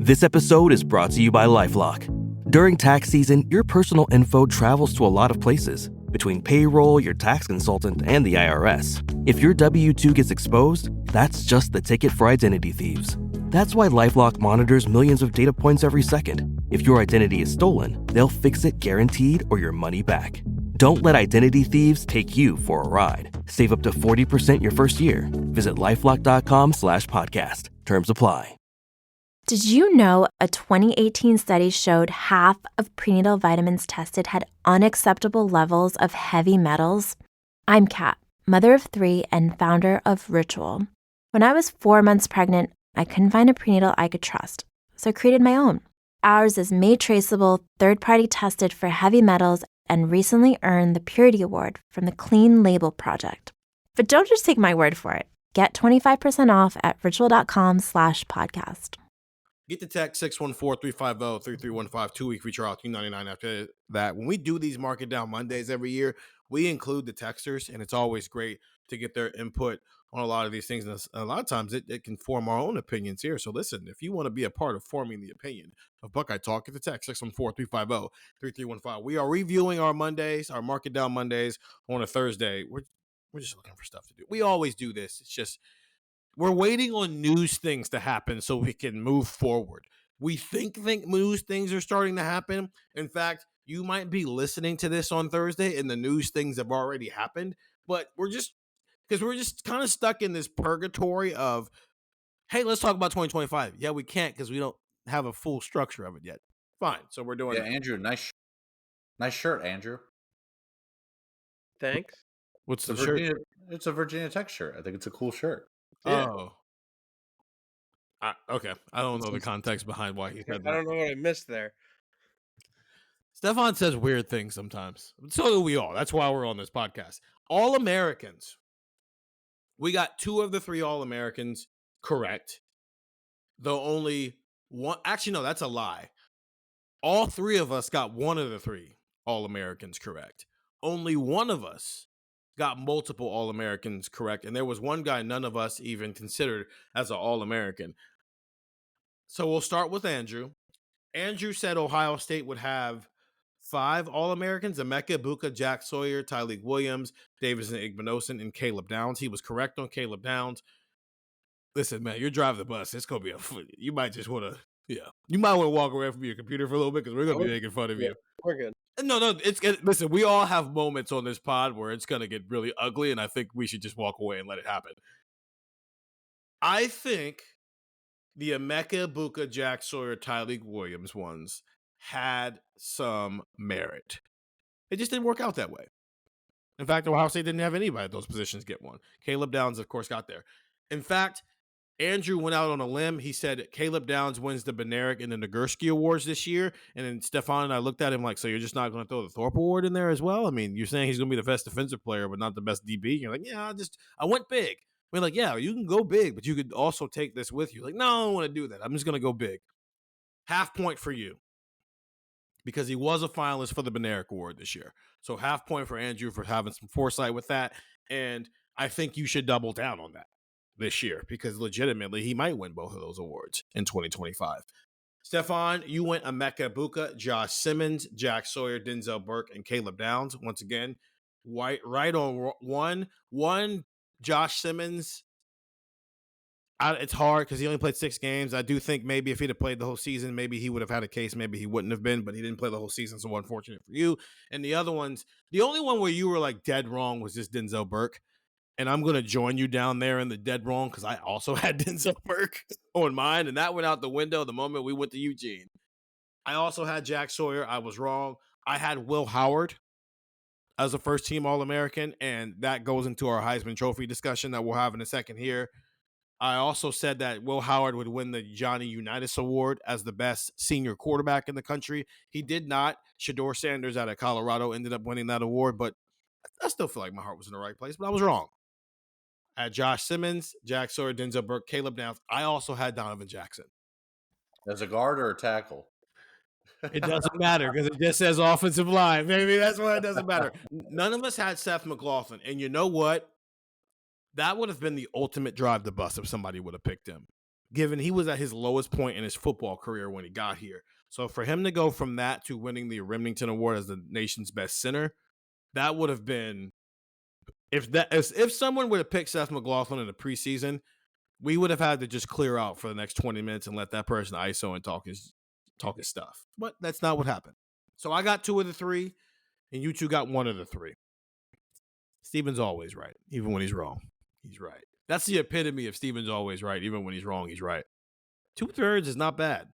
This episode is brought to you by LifeLock. During tax season, your personal info travels to a lot of places, between payroll, your tax consultant, and the IRS. If your W-2 gets exposed, that's just the ticket for identity thieves. That's why LifeLock monitors millions of data points every second. If your identity is stolen, they'll fix it guaranteed or your money back. Don't let identity thieves take you for a ride. Save up to 40% your first year. Visit LifeLock.com/podcast. Terms apply. Did you know a 2018 study showed half of prenatal vitamins tested had unacceptable levels of heavy metals? I'm Kat, mother of 3 and founder of Ritual. When I was 4 months pregnant, I couldn't find a prenatal I could trust, so I created my own. Ours is made traceable, third-party tested for heavy metals, and recently earned the Purity Award from the Clean Label Project. But don't just take my word for it. Get 25% off at ritual.com/podcast. Get the text 614-350-3315, 2-week free trial, $2.99 after that. When we do these Market Down Mondays every year, we include the texters, and it's always great to get their input on a lot of these things. And a lot of times it can form our own opinions here. So listen, if you want to be a part of forming the opinion of Buckeye Talk, get the text 614-350-3315. We are reviewing our Mondays, our Market Down Mondays on a Thursday. We're just looking for stuff to do. We always do this. It's just we're waiting on news things to happen so we can move forward. We think news things are starting to happen. In fact, you might be listening to this on Thursday and the news things have already happened, but we're just kind of stuck in this purgatory of, hey, let's talk about 2025. Yeah, we can't because we don't have a full structure of it yet. Fine. So we're doing it. Andrew, nice shirt, Andrew. Thanks. What's the shirt? It's a Virginia Tech shirt. I think it's a cool shirt. Yeah. Oh. Okay. I don't know the context behind why he said that. I don't know what I missed there. Stefan says weird things sometimes. So do we all. That's why we're on this podcast. All-Americans. We got 2 of the 3 All-Americans correct. Though only one. Actually, no, that's a lie. All 3 of us got 1 of the 3 All-Americans correct. Only one of us got multiple All-Americans correct. And there was one guy none of us even considered as an All-American. So we'll start with Andrew. Andrew said Ohio State would have 5 All-Americans: Emeka Egbuka, Jack Sawyer, Tyleik Williams, Davison Igbinosun, and Caleb Downs. He was correct on Caleb Downs. Listen, man, you're driving the bus. It's going to be you might just want to, you might want to walk away from your computer for a little bit because we're going to be making fun of you. We're good. No, listen, we all have moments on this pod where it's going to get really ugly, and I think we should just walk away and let it happen. I think the Emeka Egbuka, Jack Sawyer, Tyleik Williams ones had some merit. It just didn't work out that way. In fact, Ohio State didn't have anybody at those positions get one. Caleb Downs, of course, got there. In fact, Andrew went out on a limb. He said Caleb Downs wins the Bednarik and the Nagurski Awards this year. And then Stefan and I looked at him like, so you're just not going to throw the Thorpe Award in there as well? I mean, you're saying he's going to be the best defensive player, but not the best DB. You're like, yeah, I went big. We're like, yeah, you can go big, but you could also take this with you. Like, no, I don't want to do that. I'm just going to go big. Half point for you. Because he was a finalist for the Bednarik Award this year. So half point for Andrew for having some foresight with that. And I think you should double down on that this year because legitimately he might win both of those awards in 2025. Stefan, you went Emeka Egbuka, Josh Simmons, Jack Sawyer, Denzel Burke, and Caleb Downs. Once again, right on one Josh Simmons. It's hard because he only played 6 games. I do think maybe if he'd have played the whole season, maybe he would have had a case. Maybe he wouldn't have been, but he didn't play the whole season, so unfortunate for you. And the other ones, the only one where you were like dead wrong was just Denzel Burke. And I'm going to join you down there in the dead wrong because I also had Denzel Burke on mine, and that went out the window the moment we went to Eugene. I also had Jack Sawyer. I was wrong. I had Will Howard as a first-team All-American, and that goes into our Heisman Trophy discussion that we'll have in a second here. I also said that Will Howard would win the Johnny Unitas Award as the best senior quarterback in the country. He did not. Shedeur Sanders out of Colorado ended up winning that award, but I still feel like my heart was in the right place, but I was wrong. I had Josh Simmons, Jack Sawyer, Denzel Burke, Caleb Downs. I also had Donovan Jackson. As a guard or a tackle? It doesn't matter because it just says offensive line. Maybe that's why it doesn't matter. None of us had Seth McLaughlin, and you know what? That would have been the ultimate drive the bus if somebody would have picked him. given he was at his lowest point in his football career when he got here. So for him to go from that to winning the Remington Award as the nation's best center, that would have been if someone would have picked Seth McLaughlin in the preseason, we would have had to just clear out for the next 20 minutes and let that person ISO and talk his stuff. But that's not what happened. So I got 2 of the 3, and you 2 got 1 of the 3. Steven's always right, even when he's wrong. He's right. That's the epitome of Steven's always right, even when he's wrong, he's right. 2/3 is not bad.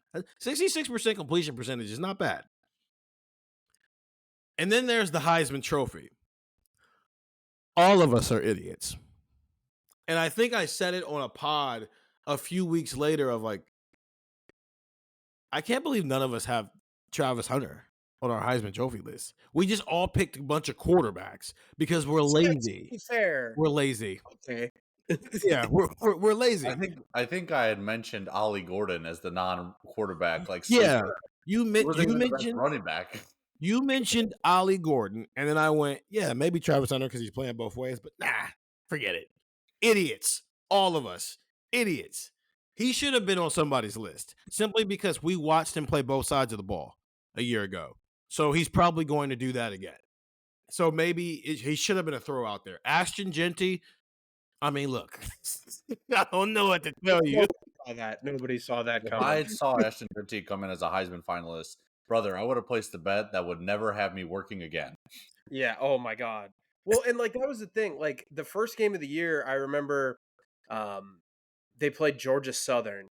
66% completion percentage is not bad. And then there's the Heisman Trophy. All of us are idiots. And I think I said it on a pod a few weeks later of like, I can't believe none of us have Travis Hunter on our Heisman Trophy list. We just all picked a bunch of quarterbacks because we're lazy. To be fair. We're lazy. Okay. Yeah, we're lazy. I think I had mentioned Ollie Gordon as the non-quarterback. Like, yeah, you mentioned running back. You mentioned Ollie Gordon, and then I went, yeah, maybe Travis Hunter because he's playing both ways, but nah, forget it. Idiots, all of us, idiots. He should have been on somebody's list simply because we watched him play both sides of the ball a year ago. So he's probably going to do that again. So maybe he should have been a throw out there. Ashton Genty. I mean, look, I don't know what to tell you. Nobody saw that coming. If I saw Ashton Genty come in as a Heisman finalist, brother, I would have placed a bet that would never have me working again. Yeah. Oh my God. Well, and like that was the thing. Like the first game of the year, I remember they played Georgia Southern,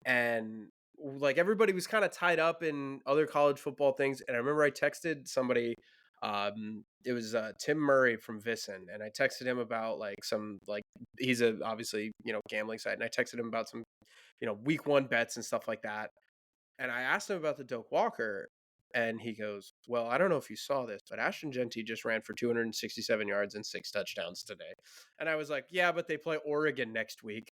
and like everybody was kind of tied up in other college football things. And I remember I texted somebody. It was Tim Murray from Vissen, and I texted him about like some like he's a obviously gambling site, and I texted him about some week 1 bets and stuff like that. And I asked him about the Doak Walker, and he goes, "Well, I don't know if you saw this, but Ashton Genty just ran for 267 yards and 6 touchdowns today." And I was like, "Yeah, but they play Oregon next week."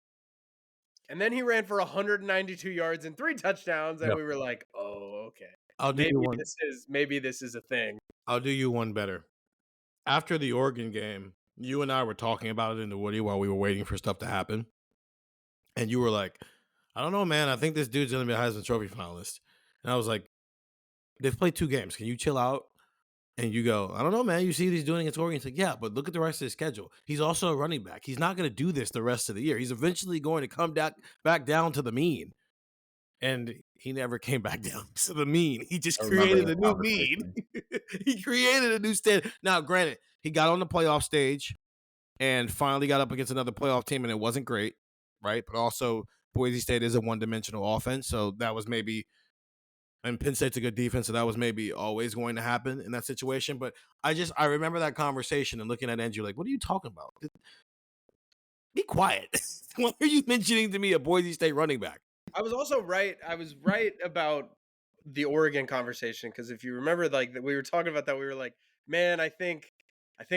And then he ran for 192 yards and 3 touchdowns, and we were like, "Oh, okay. Maybe this is a thing." I'll do you one better. After the Oregon game, you and I were talking about it in the Woody while we were waiting for stuff to happen. And you were like, I don't know, man. I think this dude's going to be a Heisman Trophy finalist. And I was like, they've played 2 games. Can you chill out? And you go, I don't know, man. You see what he's doing against Oregon. It's like, yeah, but look at the rest of his schedule. He's also a running back. He's not going to do this the rest of the year. He's eventually going to come back down to the mean. And he never came back down to the mean. He just created a new mean. He created a new standard. Now, granted, he got on the playoff stage and finally got up against another playoff team, and it wasn't great, right? But also, Boise State is a one-dimensional offense, so that was maybe – and Penn State's a good defense, so that was maybe always going to happen in that situation. But I remember that conversation and looking at Andrew like, what are you talking about? Be quiet. Why are you mentioning to me a Boise State running back? I was also right. I was right about the Oregon conversation because if you remember, like we were talking about that, we were like, "Man, I think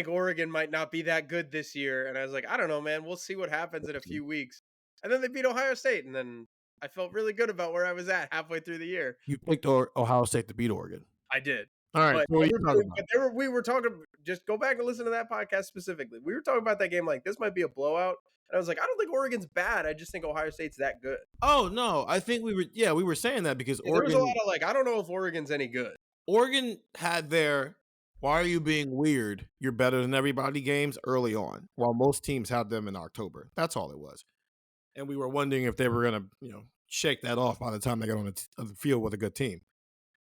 Oregon might not be that good this year." And I was like, "I don't know, man. We'll see what happens in a few weeks." And then they beat Ohio State, and then I felt really good about where I was at halfway through the year. You picked Ohio State to beat Oregon. I did. All right. We were talking. Just go back and listen to that podcast specifically. We were talking about that game like this might be a blowout. And I was like, I don't think Oregon's bad. I just think Ohio State's that good. Oh, no. I think we were saying that because Oregon. There was a lot of like, I don't know if Oregon's any good. Oregon had their, why are you being weird? You're better than everybody games early on, while most teams had them in October. That's all it was. And we were wondering if they were going to, shake that off by the time they got on the field with a good team.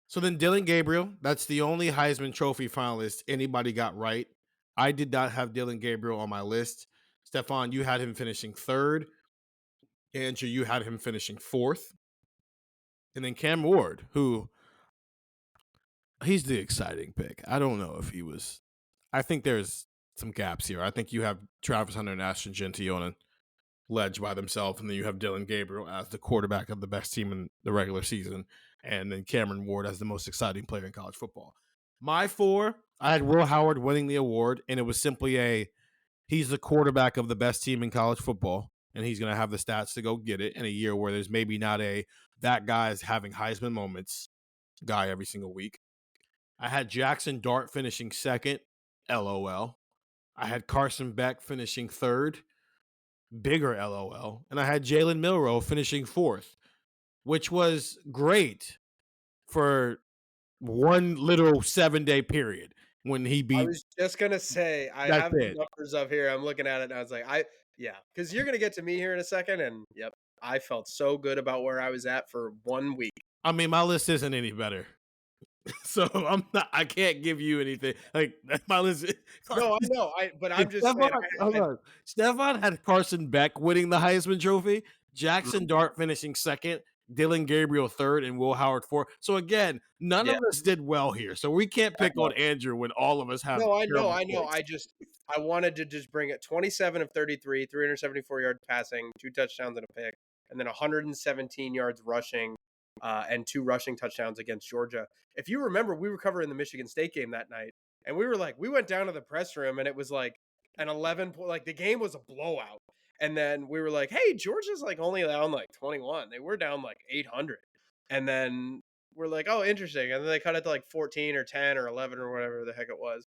So then Dylan Gabriel, that's the only Heisman Trophy finalist anybody got right. I did not have Dylan Gabriel on my list. Stefan, you had him finishing 3rd. Andrew, you had him finishing 4th. And then Cam Ward, who he's the exciting pick. I don't know if he was. I think there's some gaps here. I think you have Travis Hunter and Ashton Genty on a ledge by themselves, and then you have Dylan Gabriel as the quarterback of the best team in the regular season, and then Cameron Ward as the most exciting player in college football. My 4, I had Will Howard winning the award, and it was simply he's the quarterback of the best team in college football, and he's going to have the stats to go get it in a year where there's maybe not that guy is having Heisman moments guy every single week. I had Jackson Dart finishing 2nd, LOL. I had Carson Beck finishing 3rd. bigger LOL, and I had Jalen Milroe finishing 4th, which was great for one literal 7-day period when he I beat. was just gonna say, I That's have the it. numbers up here. I'm looking at it, and I was like, because you're gonna get to me here in a second, and yep, I felt so good about where I was at for 1 week. I mean, my list isn't any better. So I can't give you anything. Like my list. No, I know, but I'm just saying, Hold on. Stefan had Carson Beck winning the Heisman Trophy, Jackson Dart finishing 2nd, Dylan Gabriel 3rd, and Will Howard 4th. So again, none Yeah. of us did well here. So we can't pick on Andrew when all of us have. No, I know. points. I wanted to just bring it 27 of 33, 374 yards passing, 2 touchdowns and a pick, and then 117 yards rushing, and 2 rushing touchdowns against Georgia. If you remember, we were covering the Michigan State game that night, and we went down to the press room, and it was like an 11 point, like the game was a blowout. And then we were like, hey, Georgia's like only down like 21. They were down like 800. And then we're like, oh, interesting. And then they cut it to like 14 or 10 or 11 or whatever the heck it was.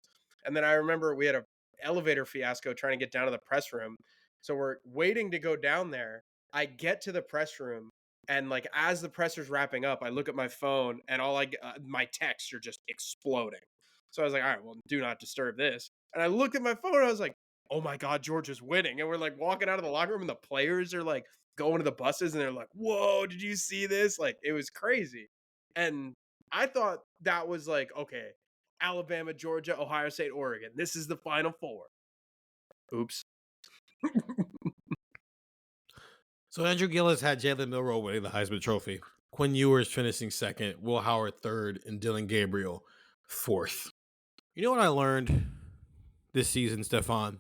And then I remember we had a elevator fiasco trying to get down to the press room. So we're waiting to go down there. I get to the press room, and like as the presser's wrapping up, I look at my phone, and my texts are just exploding. So I was like, all right, well, do not disturb this. And I looked at my phone, and I was like, oh my God, Georgia's winning. And we're like walking out of the locker room, and the players are like going to the buses, and they're like, whoa, did you see this? Like, it was crazy. And I thought that was like, okay, Alabama, Georgia, Ohio State, Oregon. This is the Final Four. Oops. So Andrew Gillis had Jalen Milroe winning the Heisman Trophy, Quinn Ewers finishing 2nd, Will Howard 3rd, and Dylan Gabriel 4th. You know what I learned this season, Stefan?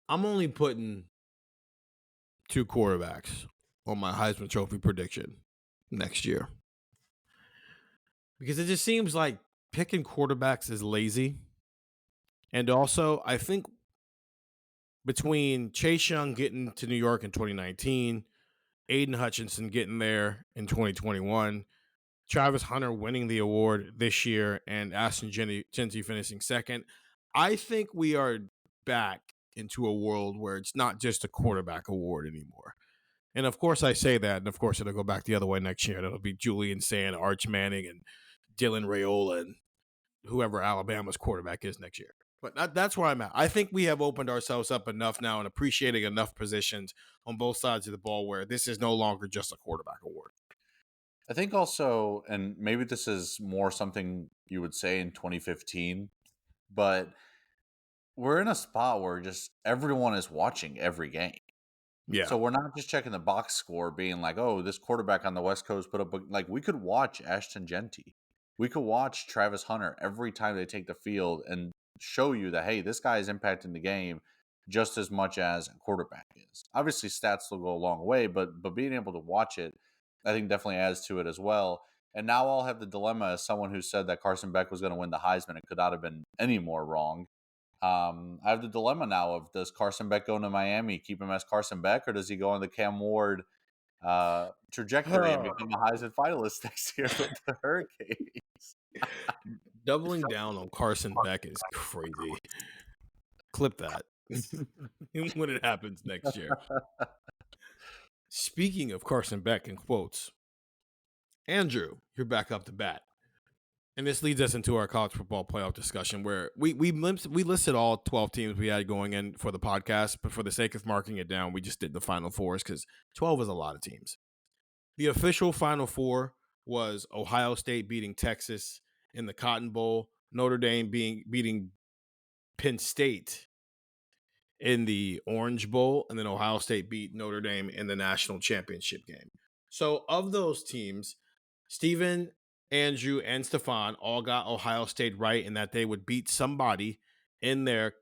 I'm only putting 2 quarterbacks on my Heisman Trophy prediction next year. Because it just seems like picking quarterbacks is lazy. And also, I think between Chase Young getting to New York in 2019, Aiden Hutchinson getting there in 2021, Travis Hunter winning the award this year, and Ashton Jeanty finishing 2nd, I think we are back into a world where it's not just a quarterback award anymore. And of course I say that, and of course it'll go back the other way next year. It'll be Julian Sand, Arch Manning, and Dylan Raiola, and whoever Alabama's quarterback is next year. But that's where I'm at. I think we have opened ourselves up enough now and appreciating enough positions on both sides of the ball where this is no longer just a quarterback award. I think also, and maybe this is more something you would say in 2015, but we're in a spot where just everyone is watching every game. Yeah. So we're not just checking the box score being like, oh, this quarterback on the West Coast put up, like we could watch Ashton Jeanty. We could watch Travis Hunter every time they take the field and show you that, hey, this guy is impacting the game just as much as a quarterback is. Obviously, stats will go a long way, but being able to watch it, I think definitely adds to it as well. And now I'll have the dilemma as someone who said that Carson Beck was going to win the Heisman. It could not have been any more wrong. I have the dilemma now of, does Carson Beck go to Miami, keep him as Carson Beck, or does he go on the Cam Ward trajectory and become a Heisman finalist next year with the Hurricanes? Doubling down on Carson Beck is crazy. Clip that when it happens next year. Speaking of Carson Beck in quotes, Andrew, you're back up to bat. And this leads us into our college football playoff discussion where we listed all 12 teams we had going in for the podcast, but for the sake of marking it down, we just did the Final Fours because 12 is a lot of teams. The official Final Four was Ohio State beating Texas in the Cotton Bowl, Notre Dame beating Penn State in the Orange Bowl, and then Ohio State beat Notre Dame in the national championship game. So of those teams, Steven, Andrew, and Stefan all got Ohio State right in that they would beat somebody in their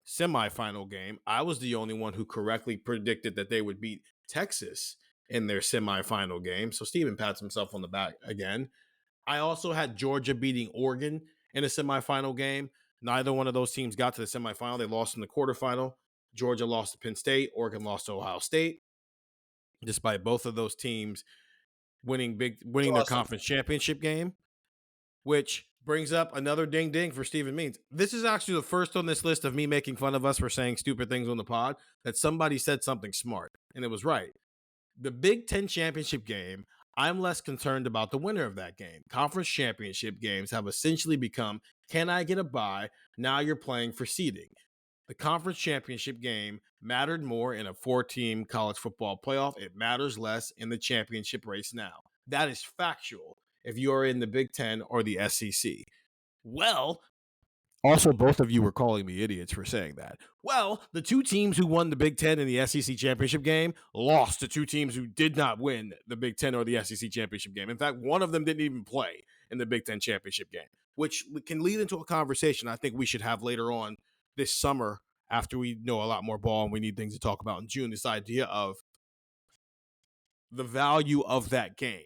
semifinal game. I was the only one who correctly predicted that they would beat Texas in their semifinal game. So Steven pats himself on the back again. I also had Georgia beating Oregon in a semifinal game. Neither one of those teams got to the semifinal. They lost in the quarterfinal. Georgia lost to Penn State. Oregon lost to Ohio State. Despite both of those teams winning their conference championship game, which brings up another ding ding for Stephen Means. This is actually the first on this list of me making fun of us for saying stupid things on the pod that somebody said something smart, and it was right. The Big Ten championship game, I'm less concerned about the winner of that game. Conference championship games have essentially become, can I get a bye? Now you're playing for seeding. The conference championship game mattered more in a 4-team college football playoff. It matters less in the championship race now. That is factual if you are in the Big Ten or the SEC. Well, also, both of you were calling me idiots for saying that. Well, the 2 teams who won the Big Ten and the SEC championship game lost to 2 teams who did not win the Big Ten or the SEC championship game. In fact, one of them didn't even play in the Big Ten championship game, which can lead into a conversation I think we should have later on this summer after we know a lot more ball and we need things to talk about in June. This idea of the value of that game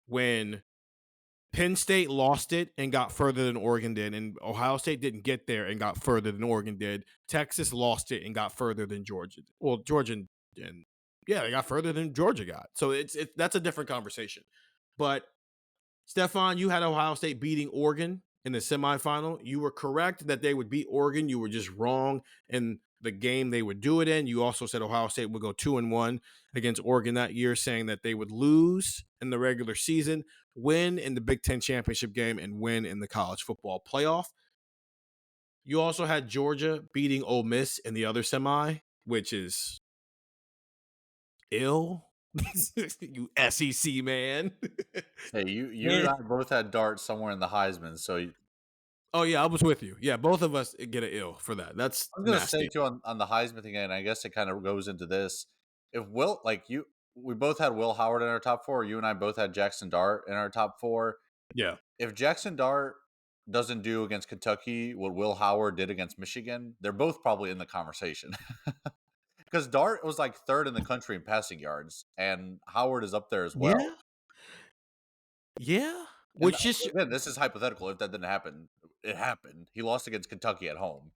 when Penn State lost it and got further than Oregon did, and Ohio State didn't get there and got further than Oregon did. Texas lost it and got further than Georgia. Well, Georgia and yeah, they got further than Georgia got. So that's a different conversation. But Stefan, you had Ohio State beating Oregon in the semifinal. You were correct that they would beat Oregon. You were just wrong in the game they would do it in. You also said Ohio State would go 2-1 against Oregon that year, saying that they would lose in the regular season, win in the Big Ten championship game, and win in the college football playoff. You also had Georgia beating Ole Miss in the other semi, which is ill. You SEC man. Hey, you and I both had darts somewhere in the Heisman, so. Oh yeah, I was with you. Yeah, both of us get an ill for that. That's I'm gonna say too on the Heisman thing, and I guess it kind of goes into this. If we both had Will Howard in our top 4. You and I both had Jackson Dart in our top 4. Yeah. If Jackson Dart doesn't do against Kentucky what Will Howard did against Michigan, they're both probably in the conversation. Because Dart was like 3rd in the country in passing yards, and Howard is up there as well. Yeah. Which is, again, this is hypothetical. If that didn't happen, it happened. He lost against Kentucky at home.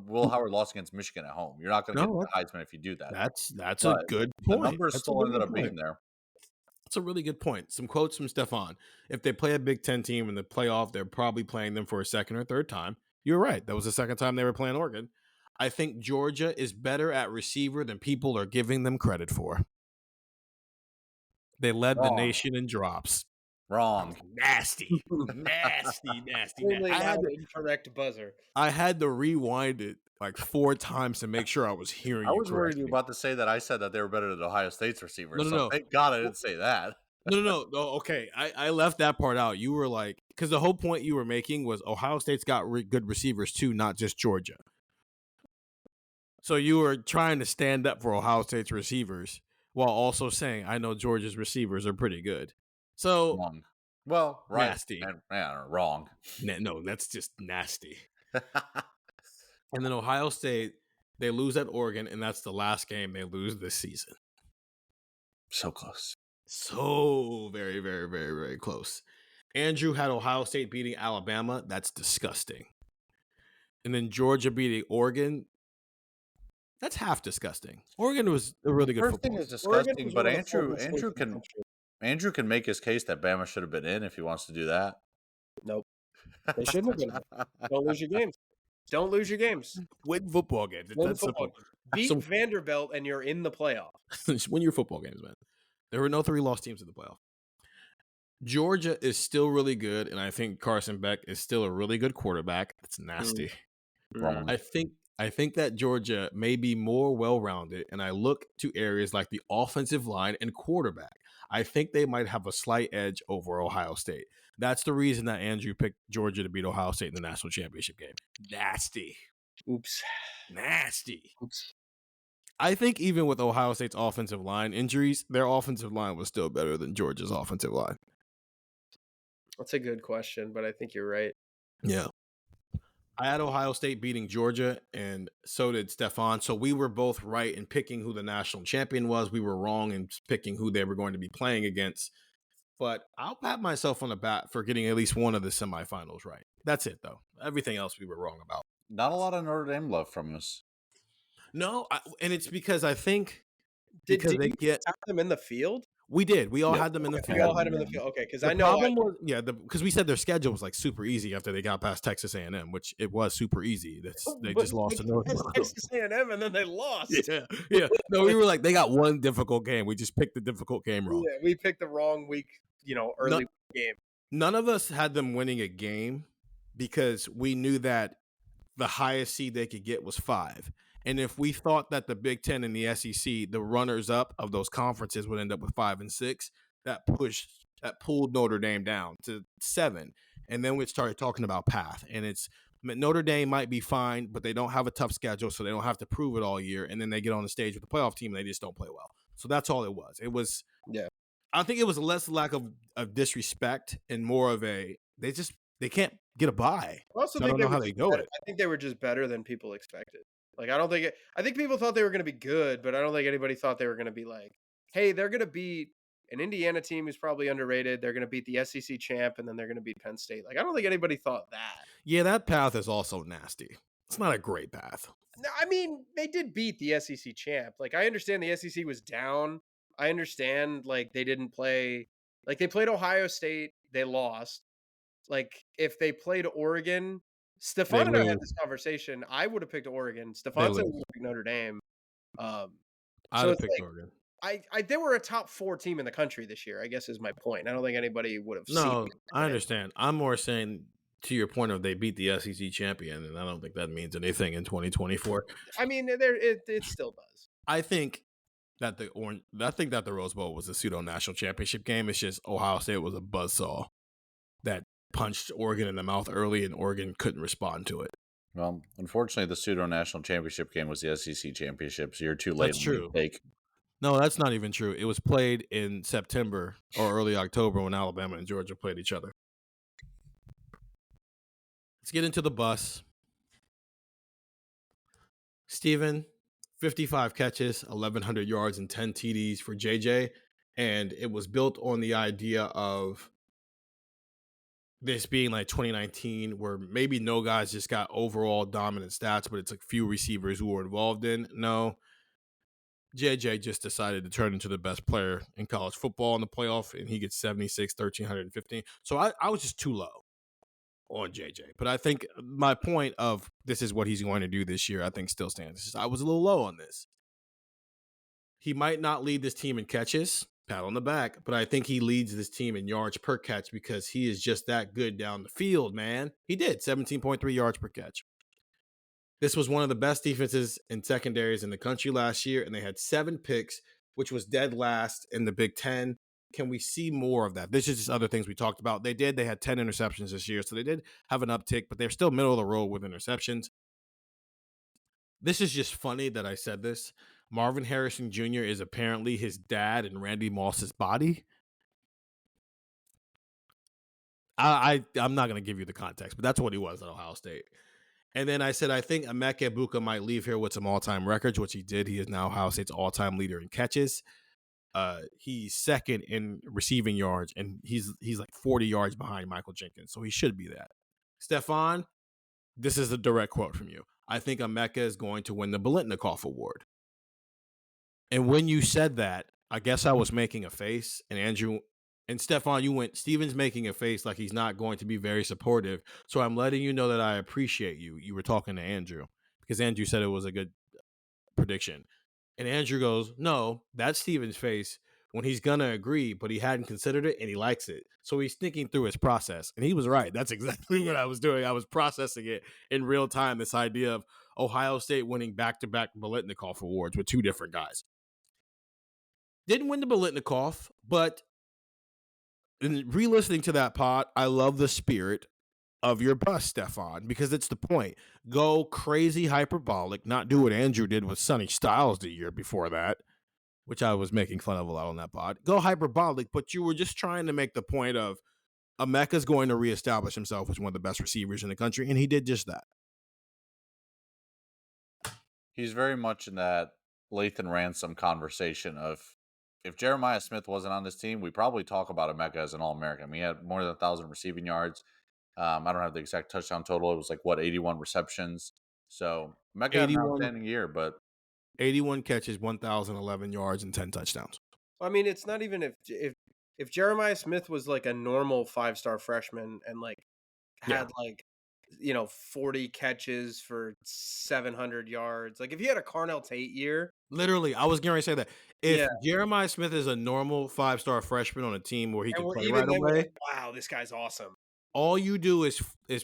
Will Howard lost against Michigan at home. You're not going to get the Heisman if you do that. That's a good point. The numbers still ended up being there. That's a really good point. Some quotes from Stefan. If they play a Big Ten team in the playoff, they're probably playing them for a second or third time. You're right. That was the second time they were playing Oregon. I think Georgia is better at receiver than people are giving them credit for. They led the nation in drops. Wrong. Nasty. I had the incorrect buzzer. I had to rewind it like 4 times to make sure I was hearing. I was worried you were about to say that I said that they were better than Ohio State's receivers. No. Thank God I didn't say that. No. Okay, I left that part out. You were like, because the whole point you were making was Ohio State's got good receivers too, not just Georgia. So you were trying to stand up for Ohio State's receivers while also saying, I know Georgia's receivers are pretty good. So wrong. Well, right. Nasty. Wrong. No, that's just nasty. And then Ohio State, they lose at Oregon, and that's the last game they lose this season. So close. So very, very, very, very close. Andrew had Ohio State beating Alabama. That's disgusting. And then Georgia beating Oregon. That's half disgusting. Oregon was a really good football. First thing is disgusting, but Andrew can make his case that Bama should have been in if he wants to do that. Nope. They shouldn't have been. Don't lose your games. Don't lose your games. Win football games. That's simple. Beat Vanderbilt and you're in the playoff. Win your football games, man. There were no 3-loss teams in the playoff. Georgia is still really good, and I think Carson Beck is still a really good quarterback. It's nasty. Wrong. I think that Georgia may be more well-rounded, and I look to areas like the offensive line and quarterback. I think they might have a slight edge over Ohio State. That's the reason that Andrew picked Georgia to beat Ohio State in the national championship game. Nasty. Oops. Nasty. Oops. I think even with Ohio State's offensive line injuries, their offensive line was still better than Georgia's offensive line. That's a good question, but I think you're right. Yeah. I had Ohio State beating Georgia, and so did Stefan. So we were both right in picking who the national champion was. We were wrong in picking who they were going to be playing against. But I'll pat myself on the back for getting at least one of the semifinals right. That's it, though. Everything else we were wrong about. Not a lot of Notre Dame love from us. No, and it's because I think Did they get have them in the field. We did. We all had them in the We field. all had them in the field. Okay, because The I know problem was, because we said their schedule was like super easy after they got past Texas A&M, which it was super easy. They just lost to North Carolina. Texas A&M, and then they lost. Yeah. No, we were like, they got one difficult game. We just picked the difficult game wrong. Yeah, we picked the wrong week, early game. None of us had them winning a game because we knew that the highest seed they could get was 5. And if we thought that the Big Ten and the SEC, the runners-up of those conferences, would end up with 5 and 6, that pulled Notre Dame down to 7. And then we started talking about path. And it's Notre Dame might be fine, but they don't have a tough schedule, so they don't have to prove it all year. And then they get on the stage with the playoff team, and they just don't play well. So that's all it was. It was, I think it was less lack of disrespect and more of they can't get a bye. I also don't know how they go it. I think they were just better than people expected. Like, I think people thought they were going to be good, but I don't think anybody thought they were going to be like, hey, they're going to beat an Indiana team who's probably underrated. They're going to beat the SEC champ, and then they're going to beat Penn State. Like, I don't think anybody thought that. Yeah, that path is also nasty. It's not a great path. No, I mean, they did beat the SEC champ. Like, I understand the SEC was down. I understand, like, they didn't play. Like, they played Ohio State. They lost. Like, if they played Oregon, Stefan and I had this conversation. I would have picked Oregon. Stefan said he would pick Notre Dame. I would have picked Oregon. They were a top 4 team in the country this year, I guess is my point. I don't think anybody would have seen it. I understand. I'm more saying to your point of they beat the SEC champion, and I don't think that means anything in 2024. I mean, it still does. I think that the Rose Bowl was a pseudo national championship game. It's just Ohio State was a buzzsaw that punched Oregon in the mouth early, and Oregon couldn't respond to it. Well, unfortunately, the pseudo national championship game was the SEC championship, so you're too late. That's true. No, that's not even true. It was played in September or early October when Alabama and Georgia played each other. Let's get into the bus. Steven, 55 catches, 1,100 yards, and 10 TDs for JJ. And it was built on the idea of this being like 2019, where maybe no guys just got overall dominant stats, but it's like few receivers who were involved in. No, JJ just decided to turn into the best player in college football in the playoff, and he gets 76, 1,315. So I was just too low on JJ. But I think my point of this is what he's going to do this year, I think still stands. I was a little low on this. He might not lead this team in catches, pat on the back, but I think he leads this team in yards per catch because he is just that good down the field, man. He did 17.3 yards per catch. This was one of the best defenses in secondaries in the country last year, and they had 7 picks, which was dead last in the Big Ten. Can we see more of that? This is just other things we talked about. They had 10 interceptions this year, so they did have an uptick, but they're still middle of the road with interceptions. This is just funny that I said this. Marvin Harrison Jr. is apparently his dad in Randy Moss's body. I'm not going to give you the context, but that's what he was at Ohio State. And then I said, I think Emeka Egbuka might leave here with some all-time records, which he did. He is now Ohio State's all-time leader in catches. He's second in receiving yards, and he's like 40 yards behind Michael Jenkins, so he should be that. Stefan, this is a direct quote from you. I think Emeka is going to win the Biletnikoff Award. And when you said that, I guess I was making a face, and Andrew and Stefan, you went, Steven's making a face like he's not going to be very supportive. So I'm letting you know that I appreciate you. You were talking to Andrew because Andrew said it was a good prediction. And Andrew goes, no, that's Steven's face when he's going to agree, but he hadn't considered it and he likes it. So he's thinking through his process. And he was right. That's exactly what I was doing. I was processing it in real time, this idea of Ohio State winning back-to-back Biletnikoff Awards with 2 different guys. Didn't win the Biletnikoff, but in re-listening to that pod, I love the spirit of your bus, Stefan, because it's the point. Go crazy hyperbolic, not do what Andrew did with Sonny Styles the year before that, which I was making fun of a lot on that pod. Go hyperbolic, but you were just trying to make the point of Emeka's going to reestablish himself as one of the best receivers in the country, and he did just that. He's very much in that Lathan Ransom conversation of, if Jeremiah Smith wasn't on this team, we probably talk about Emeka as an All-American. I mean, he had more than 1,000 receiving yards. I don't have the exact touchdown total. It was like, 81 receptions. So Emeka had an outstanding year, but 81 catches, 1,011 yards, and 10 touchdowns. I mean, it's not even if Jeremiah Smith was like a normal 5-star freshman and like Yeah. had like 40 catches for 700 yards. Like if he had a Carnell Tate year, Literally, I was going to say that. If yeah, Jeremiah Smith is a normal 5-star freshman on a team where he and can we're play even right then we're away, like, wow, this guy's awesome. all you do is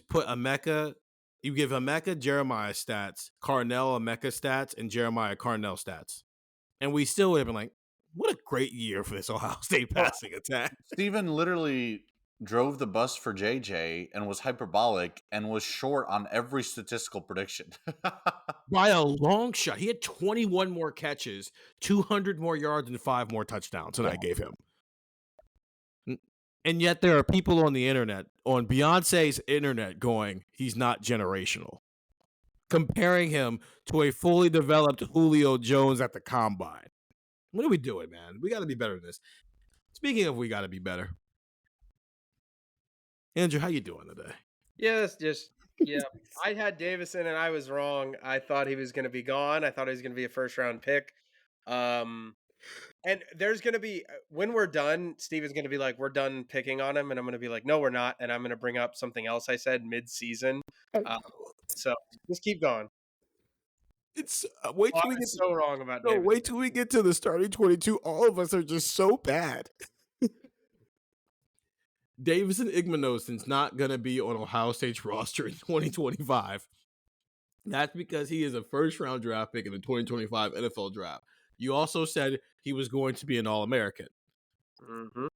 put Emeka. You give Emeka Jeremiah stats, Carnell Emeka stats, and Jeremiah Carnell stats, and we still would have been like, "What a great year for this Ohio State passing attack!" Steven literally drove the bus for JJ and was hyperbolic and was short on every statistical prediction. By a long shot, he had 21 more catches, 200 more yards, and 5 more touchdowns than I gave him. And yet there are people on the internet, on Beyonce's internet, going, he's not generational. Comparing him to a fully developed Julio Jones at the combine. What are we doing, man? We got to be better than this. Speaking of we got to be better. Andrew, how you doing today? Yes, I had Davison and I was wrong. I thought he was going to be gone. I thought he was going to be a first-round pick. And there's going to be, when we're done, Steve is going to be like, we're done picking on him. And I'm going to be like, no, we're not. And I'm going to bring up something else I said mid-season. So just keep going. It's wait till we get so wrong about no, Davis. wait till we get to the starting 22. All of us are just so bad. Davison Igmanosin's not going to be on Ohio State's roster in 2025. That's because he is a first-round draft pick in the 2025 NFL draft. You also said he was going to be an All-American. Mm-hmm.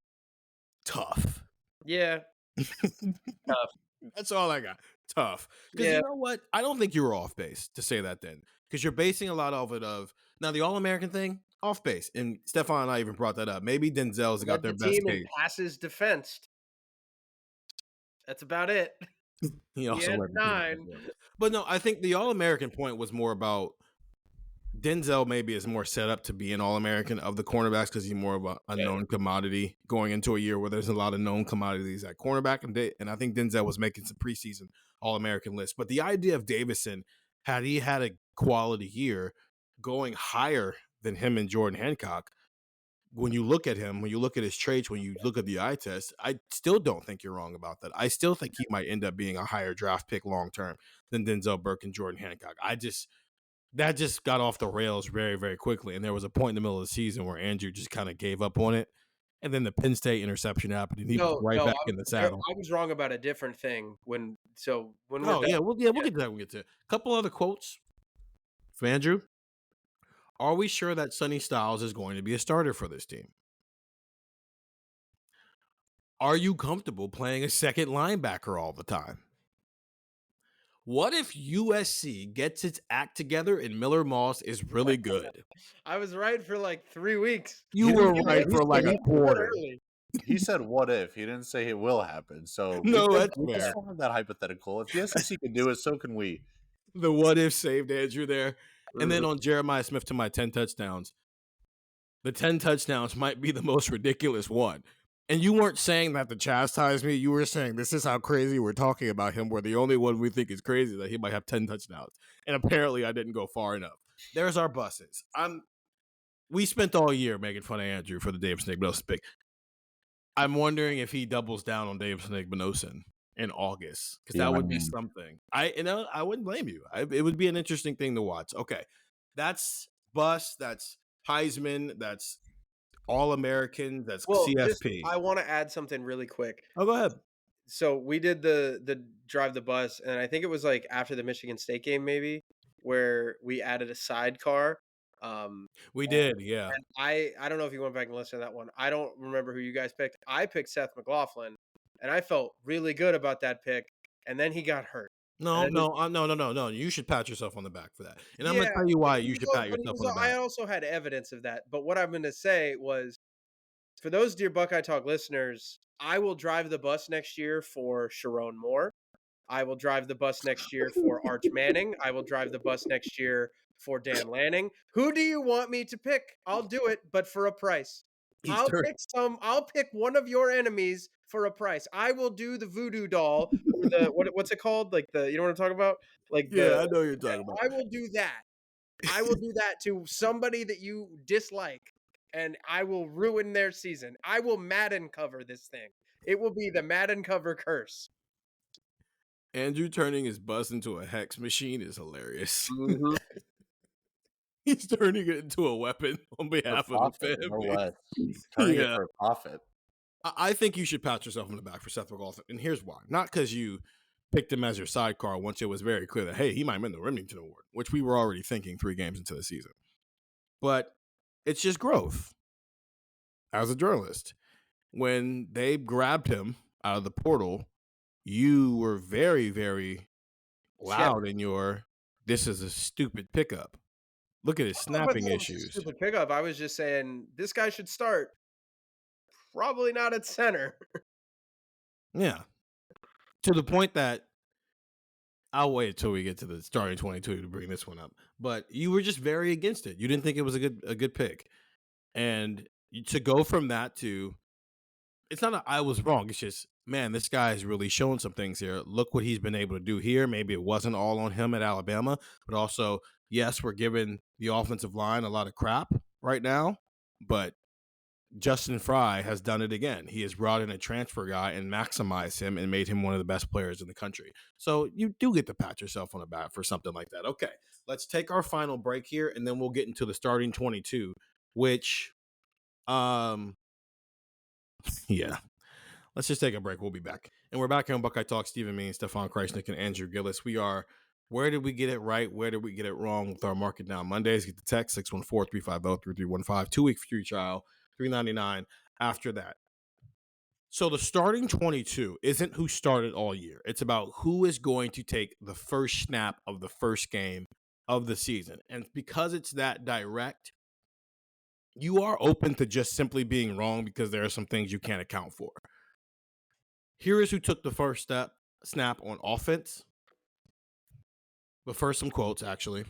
Tough. Yeah. Tough. That's all I got. Tough. Because you know what? I don't think you were off base to say that then. Because you're basing a lot of it of, now the All-American thing, off base. And Stefan and I even brought that up. Maybe Denzel's got their best team case. in passes defensed. That's about it. He also had led the team. 9. But no, I think the All-American point was more about Denzel maybe is more set up to be an All-American of the cornerbacks because he's more of a known commodity going into a year where there's a lot of known commodities at cornerback. And I think Denzel was making some preseason All-American lists. But the idea of Davison, had he had a quality year, going higher than him and Jordan Hancock, when you look at him, when you look at his traits, when you look at the eye test, I still don't think you're wrong about that. I still think he might end up being a higher draft pick long-term than Denzel Burke and Jordan Hancock. That just got off the rails very, very quickly. And there was a point in the middle of the season where Andrew just kind of gave up on it. And then the Penn State interception happened, and he was back in the saddle. I was wrong about a different thing. We'll get to that. We'll get to it. A couple other quotes from Andrew. Are we sure that Sonny Styles is going to be a starter for this team? Are you comfortable playing a second linebacker all the time? What if USC gets its act together and Miller Moss is really good? I was right for like 3 weeks. You were right for like a quarter. He said, "What if?" He didn't say it will happen. So no, that's we fair. have that hypothetical. If the SEC can do it, so can we. The what if saved Andrew there. And then on Jeremiah Smith to my 10 touchdowns. The 10 touchdowns might be the most ridiculous one. And you weren't saying that to chastise me. You were saying this is how crazy we're talking about him, where the only one we think is crazy that he might have 10 touchdowns. And apparently I didn't go far enough. There's our buses. We spent all year making fun of Andrew for the Davison Igmanosin pick. I'm wondering if he doubles down on Davison Igmanosin in August, because that would be something. I wouldn't blame you. It would be an interesting thing to watch. Okay, that's bus. That's Heisman. That's All-American. That's CFP. I want to add something really quick. Oh, go ahead. So we did the drive the bus, and I think it was like after the Michigan State game, maybe, where we added a sidecar. We did, yeah. And I don't know if you went back and listened to that one. I don't remember who you guys picked. I picked Seth McLaughlin, and I felt really good about that pick. And then he got hurt. No. You should pat yourself on the back for that. And I'm going to tell you why you should pat yourself on the back. I also had evidence of that. But what I'm going to say was, for those Dear Buckeye Talk listeners, I will drive the bus next year for Sharon Moore. I will drive the bus next year for Arch Manning. I will drive the bus next year for Dan Lanning. Who do you want me to pick? I'll do it, but for a price. I'll pick one of your enemies for a price. I will do the voodoo doll for the what's it called? Like you know what I'm talking about? Like I know what you're talking about. I will do that. I will do that to somebody that you dislike. and I will ruin their season. I will Madden cover this thing. It will be the Madden cover curse. Andrew turning his bus into a hex machine is hilarious. Mm-hmm. He's turning it into a weapon on behalf of the No family. less. Turning it Yeah. for profit. I think you should pat yourself on the back for Seth McLaughlin, and here's why. Not because you picked him as your sidecar once it was very clear that, hey, he might win the Remington Award, which we were already thinking 3 games into the season. But it's just growth as a journalist. When they grabbed him out of the portal, you were very, very loud in your, this is a stupid pickup. Look at his snapping issues. Stupid pickup. I was just saying this guy should start. Probably not at center. Yeah. To the point that I'll wait until we get to the starting 22 to bring this one up. But you were just very against it. You didn't think it was a good pick. And to go from that to, it's not I was wrong. It's just, man, this guy has really shown some things here. Look what he's been able to do here. Maybe it wasn't all on him at Alabama, but also, yes, we're giving the offensive line a lot of crap right now, but Justin Fry has done it again. He has brought in a transfer guy and maximized him and made him one of the best players in the country. So you do get to pat yourself on the back for something like that. Okay, let's take our final break here, and then we'll get into the starting 22, which, yeah. Let's just take a break. We'll be back. And we're back here on Buckeye Talk. Stephen Means, Stefan Krajisnik, and Andrew Gillis. We are, where did we get it right? Where did we get it wrong with our Market Down Mondays? Get the text, 614-350-3315. 2-week free trial. $3.99 after that. So the starting 22 isn't who started all year. It's about who is going to take the first snap of the first game of the season. And because it's that direct, you are open to just simply being wrong because there are some things you can't account for. Here is who took the first snap on offense. But first, some quotes, actually.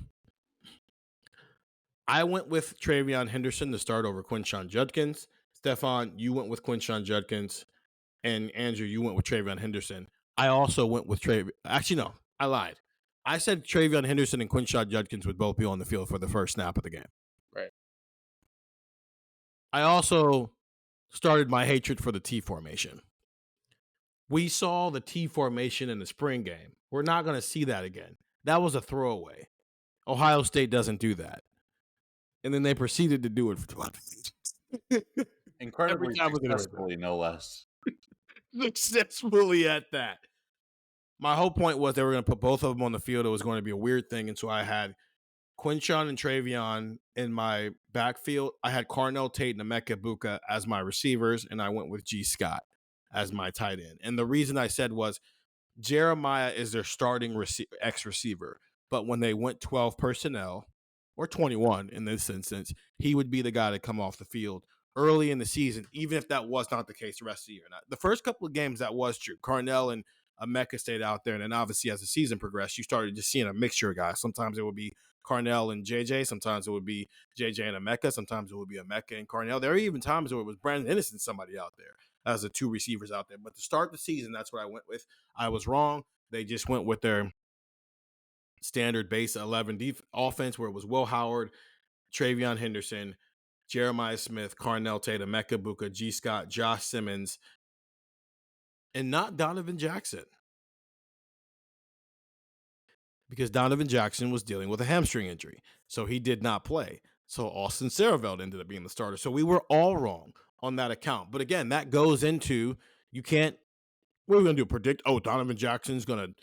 I went with Travion Henderson to start over Quinshon Judkins. Stefan, you went with Quinshon Judkins. And Andrew, you went with Travion Henderson. I also went with Actually, no, I lied. I said Travion Henderson and Quinshon Judkins would both be on the field for the first snap of the game. Right. I also started my hatred for the T formation. We saw the T formation in the spring game. We're not going to see that again. That was a throwaway. Ohio State doesn't do that. And then they proceeded to do it for incredibly successfully, no less. Successfully at that. My whole point was they were going to put both of them on the field. It was going to be a weird thing. And so I had Quinshon and Travion in my backfield. I had Carnell Tate and Emeka Egbuka as my receivers, and I went with G. Scott as my tight end. And the reason I said was Jeremiah is their starting X receiver. But when they went 12 personnel, or 21 in this instance, he would be the guy to come off the field early in the season, even if that was not the case the rest of the year. Now, the first couple of games, that was true. Carnell and Emeka stayed out there, and then obviously as the season progressed, you started just seeing a mixture of guys. Sometimes it would be Carnell and JJ. Sometimes it would be JJ and Emeka. Sometimes it would be Emeka and Carnell. There are even times where it was Brandon Innocent, somebody out there, as the 2 receivers out there. But to start the season, that's what I went with. I was wrong. They just went with their standard base 11 offense, where it was Will Howard, Travion Henderson, Jeremiah Smith, Carnell Tate, Emeka Egbuka, G. Scott, Josh Simmons, and not Donovan Jackson. Because Donovan Jackson was dealing with a hamstring injury, so he did not play. So Austin Sareveld ended up being the starter. So we were all wrong on that account. But again, that goes into, you can't, what are we going to do? Predict, Donovan Jackson's going to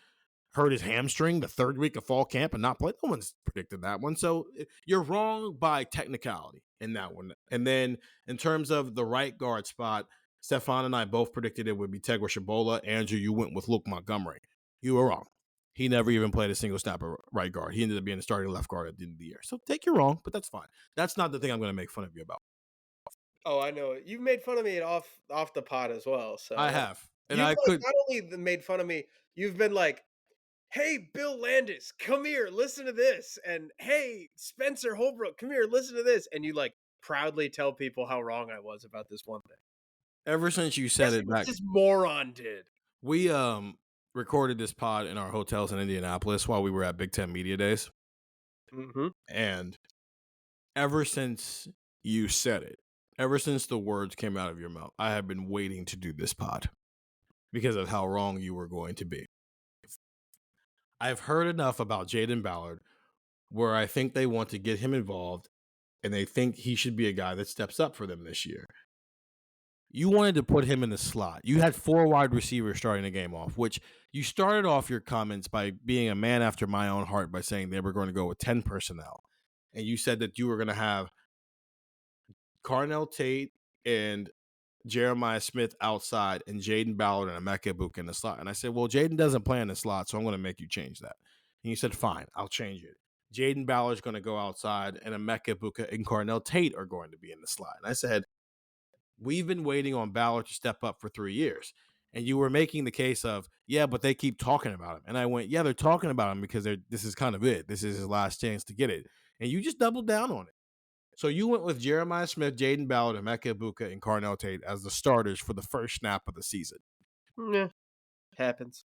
hurt his hamstring the 3rd week of fall camp and not play? No one's predicted that one. So you're wrong by technicality in that one. And then in terms of the right guard spot, Stefan and I both predicted it would be Tegwa Shabola. Andrew, you went with Luke Montgomery. You were wrong. He never even played a single snap at right guard. He ended up being the starting left guard at the end of the year. So take you wrong, but that's fine. That's not the thing I'm going to make fun of you about. Oh, I know. You've made fun of me off the pod as well. So I have. And I could not only made fun of me, you've been like, hey, Bill Landis, come here, listen to this. And hey, Spencer Holbrook, come here, listen to this. And you like proudly tell people how wrong I was about this one thing. Ever since you said it back. This moron did. We recorded this pod in our hotels in Indianapolis while we were at Big Ten Media Days. Mm-hmm. And ever since you said it, ever since the words came out of your mouth, I have been waiting to do this pod because of how wrong you were going to be. I've heard enough about Jaden Ballard where I think they want to get him involved and they think he should be a guy that steps up for them this year. You wanted to put him in the slot. You had 4 wide receivers starting the game off, which you started off your comments by being a man after my own heart by saying they were going to go with 10 personnel. And you said that you were going to have Carnell Tate and Jeremiah Smith outside and Jaden Ballard and Emeka Egbuka in the slot. And I said, well, Jaden doesn't play in the slot, so I'm going to make you change that. And you said, fine, I'll change it. Jaden Ballard's going to go outside and Emeka Egbuka and Carnell Tate are going to be in the slot. And I said, we've been waiting on Ballard to step up for 3 years. And you were making the case of, yeah, but they keep talking about him. And I went, yeah, they're talking about him because this is kind of it. This is his last chance to get it. And you just doubled down on it. So you went with Jeremiah Smith, Jaden Ballard, Emeka Egbuka, and Carnell Tate as the starters for the first snap of the season. Yeah, happens.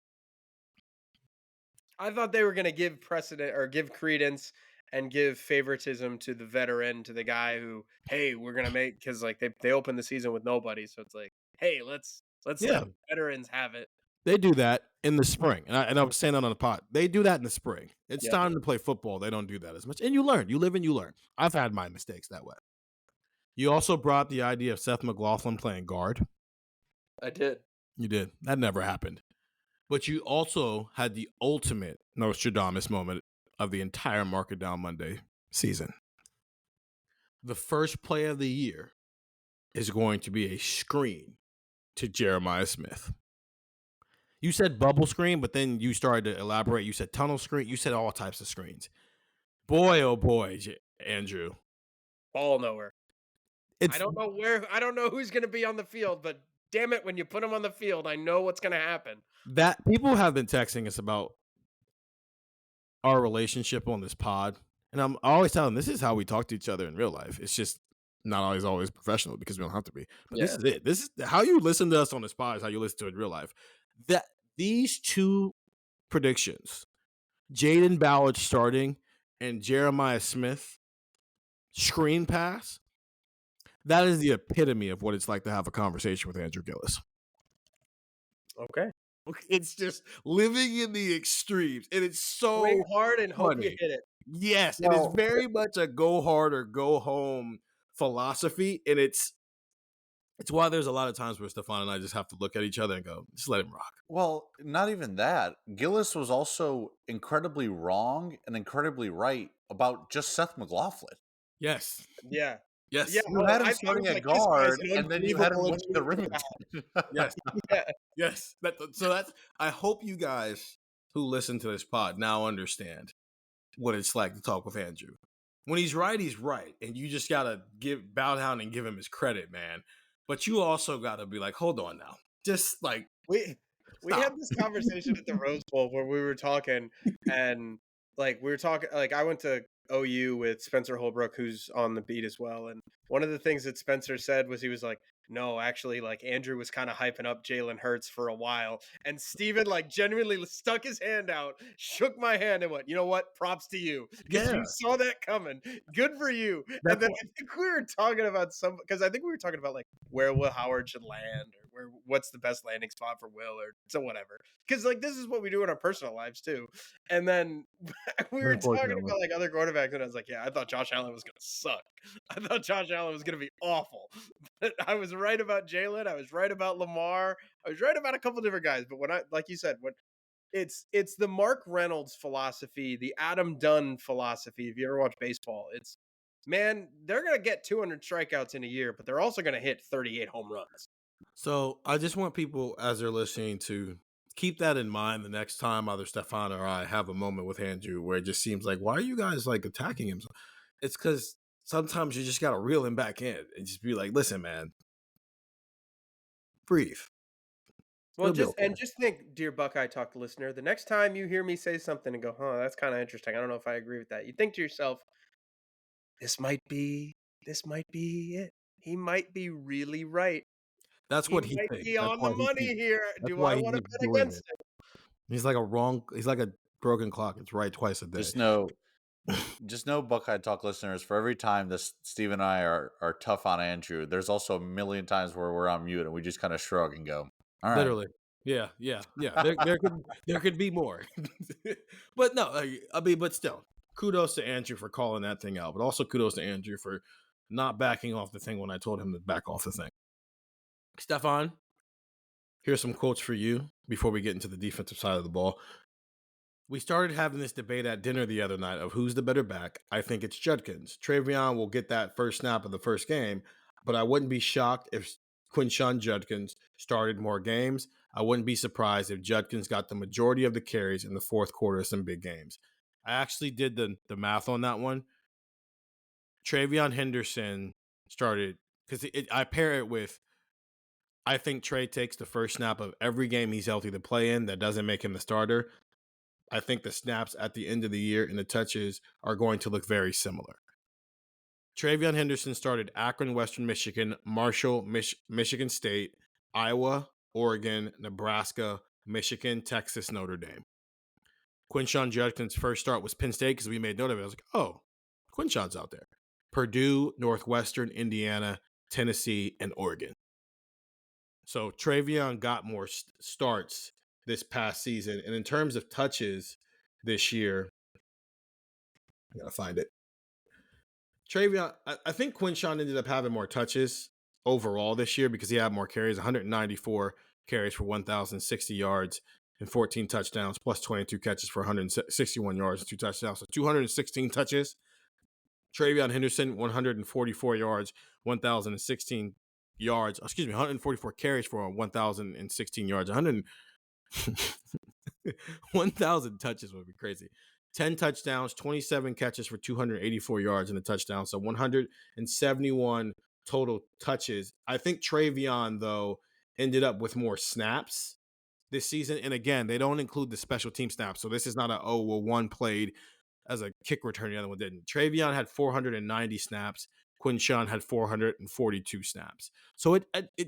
I thought they were going to give precedent or give credence and give favoritism to the veteran, to the guy who, hey, we're going to make, because like they opened the season with nobody. So it's like, hey, let's let veterans have it. They do that in the spring. And I was saying that on the pod. They do that in the spring. It's time to play football. They don't do that as much. And you learn. You live and you learn. I've had my mistakes that way. You also brought the idea of Seth McLaughlin playing guard. I did. You did. That never happened. But you also had the ultimate Nostradamus moment of the entire Market Down Monday season. The first play of the year is going to be a screen to Jeremiah Smith. You said bubble screen, but then you started to elaborate. You said tunnel screen. You said all types of screens. Boy, oh boy, Andrew. Ball nowhere. I don't know where. I don't know who's going to be on the field, but damn it, when you put him on the field, I know what's going to happen. That people have been texting us about our relationship on this pod, and I always tell them this is how we talk to each other in real life. It's just not always professional because we don't have to be. But this is it. This is how you listen to us on this pod is how you listen to it in real life. That these two predictions, Jaden Ballard starting and Jeremiah Smith screen pass, that is the epitome of what it's like to have a conversation with Andrew Gillis. Okay. It's just living in the extremes, and it's so play hard and hope funny. you hit it. Yes, it is very much a go hard or go home philosophy, and it's why there's a lot of times where Stefan and I just have to look at each other and go, just let him rock. Well, not even that. Gillis was also incredibly wrong and incredibly right about just Seth McLaughlin. Yes. Yeah. Yes. Yeah, you had him starting at guard, and then you had him winning the ring. Yes. Yes. That's. I hope you guys who listen to this pod now understand what it's like to talk with Andrew. When he's right, and you just gotta bow down and give him his credit, man. But you also gotta be like, hold on now, just like we had this conversation at the Rose Bowl where we were talking, and like we were talking, like I went to OU with Spencer Holbrook, who's on the beat as well, and one of the things that Spencer said was he was like, no, actually, like Andrew was kind of hyping up Jalen Hurts for a while, and Steven like genuinely stuck his hand out, shook my hand, and went, you know what, props to you, because you saw that coming. Good for you. And then I think we were talking about because I think we were talking about like where Will Howard should land, or what's the best landing spot for Will, or so whatever, because like this is what we do in our personal lives too. And then we were talking about like other quarterbacks, and I was like, yeah, I thought Josh Allen was gonna suck. I thought Josh Allen was gonna be awful. But I was right about Jalen. I was right about Lamar. I was right about a couple different guys. But when like you said, when it's the Mark Reynolds philosophy, the Adam Dunn philosophy. If you ever watch baseball, it's, man, they're gonna get 200 strikeouts in a year, but they're also gonna hit 38 home runs. So I just want people, as they're listening, to keep that in mind the next time either Stefan or I have a moment with Andrew where it just seems like, why are you guys like attacking him? It's because sometimes you just got to reel him back in and just be like, listen, man, breathe. Well, just think, dear Buckeye Talk listener, the next time you hear me say something and go, that's kind of interesting, I don't know if I agree with that, you think to yourself, this might be it. He might be really right. That's what he thinks. Might be on the money here. Do I want to bet against him? He's like a broken clock. It's right twice a day. Just know Just know, Buckeye Talk listeners, for every time this Steve and I are tough on Andrew, there's also a million times where we're on mute and we just kind of shrug and go, "All right." Literally. Yeah. There could be more. But no, I mean, but still, kudos to Andrew for calling that thing out, but also kudos to Andrew for not backing off the thing when I told him to back off the thing. Stefan, here's some quotes for you before we get into the defensive side of the ball. We started having this debate at dinner the other night of who's the better back. I think it's Judkins. Travion will get that first snap of the first game, but I wouldn't be shocked if Quinshon Judkins started more games. I wouldn't be surprised if Judkins got the majority of the carries in the fourth quarter of some big games. I actually did the math on that one. Travion Henderson started, because I pair it with, I think Trey takes the first snap of every game he's healthy to play in. That doesn't make him the starter. I think the snaps at the end of the year and the touches are going to look very similar. Travion Henderson started Akron, Western Michigan, Marshall, Michigan State, Iowa, Oregon, Nebraska, Michigan, Texas, Notre Dame. Quinshon Judkins' first start was Penn State because we made note of it. I was like, oh, Quinshon's out there. Purdue, Northwestern, Indiana, Tennessee, and Oregon. So Travion got more starts this past season. And in terms of touches this year, I gotta find it. Travion, I think Quinshon ended up having more touches overall this year because he had more carries, 194 carries for 1,060 yards and 14 touchdowns, plus 22 catches for 161 yards and 2 touchdowns. So 216 touches. Travion Henderson, 144 yards, 1,016 yards. 144 carries for 1,016 yards. 1,000 touches would be crazy. 10 touchdowns, 27 catches for 284 yards and a touchdown. So 171 total touches. I think Travion, though, ended up with more snaps this season. And again, they don't include the special team snaps. So this is not one played as a kick return, the other one didn't. Travion had 490 snaps. Quinshon had 442 snaps. So it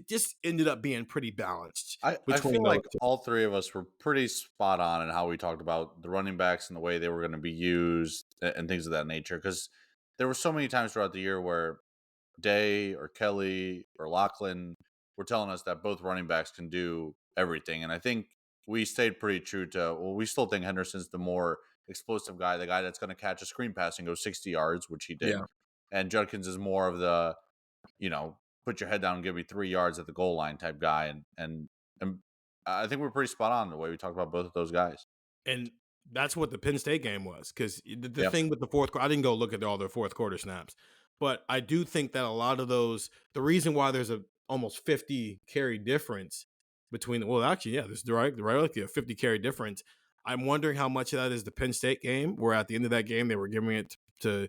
just ended up being pretty balanced. I feel like all three of us were pretty spot on in how we talked about the running backs and the way they were going to be used and things of that nature. Because there were so many times throughout the year where Day or Kelly or Lachlan were telling us that both running backs can do everything. And I think we stayed pretty true to, we still think Henderson's the more explosive guy, the guy that's going to catch a screen pass and go 60 yards, which he did. Yeah. And Judkins is more of the, put your head down and give me 3 yards at the goal line type guy. And I think we're pretty spot on the way we talked about both of those guys. And that's what the Penn State game was. Because the thing with the fourth quarter, I didn't go look at all their fourth quarter snaps. But I do think that a lot of those, the reason why there's a almost 50 carry difference between, there's a 50 carry difference. I'm wondering how much of that is the Penn State game, where at the end of that game, they were giving it to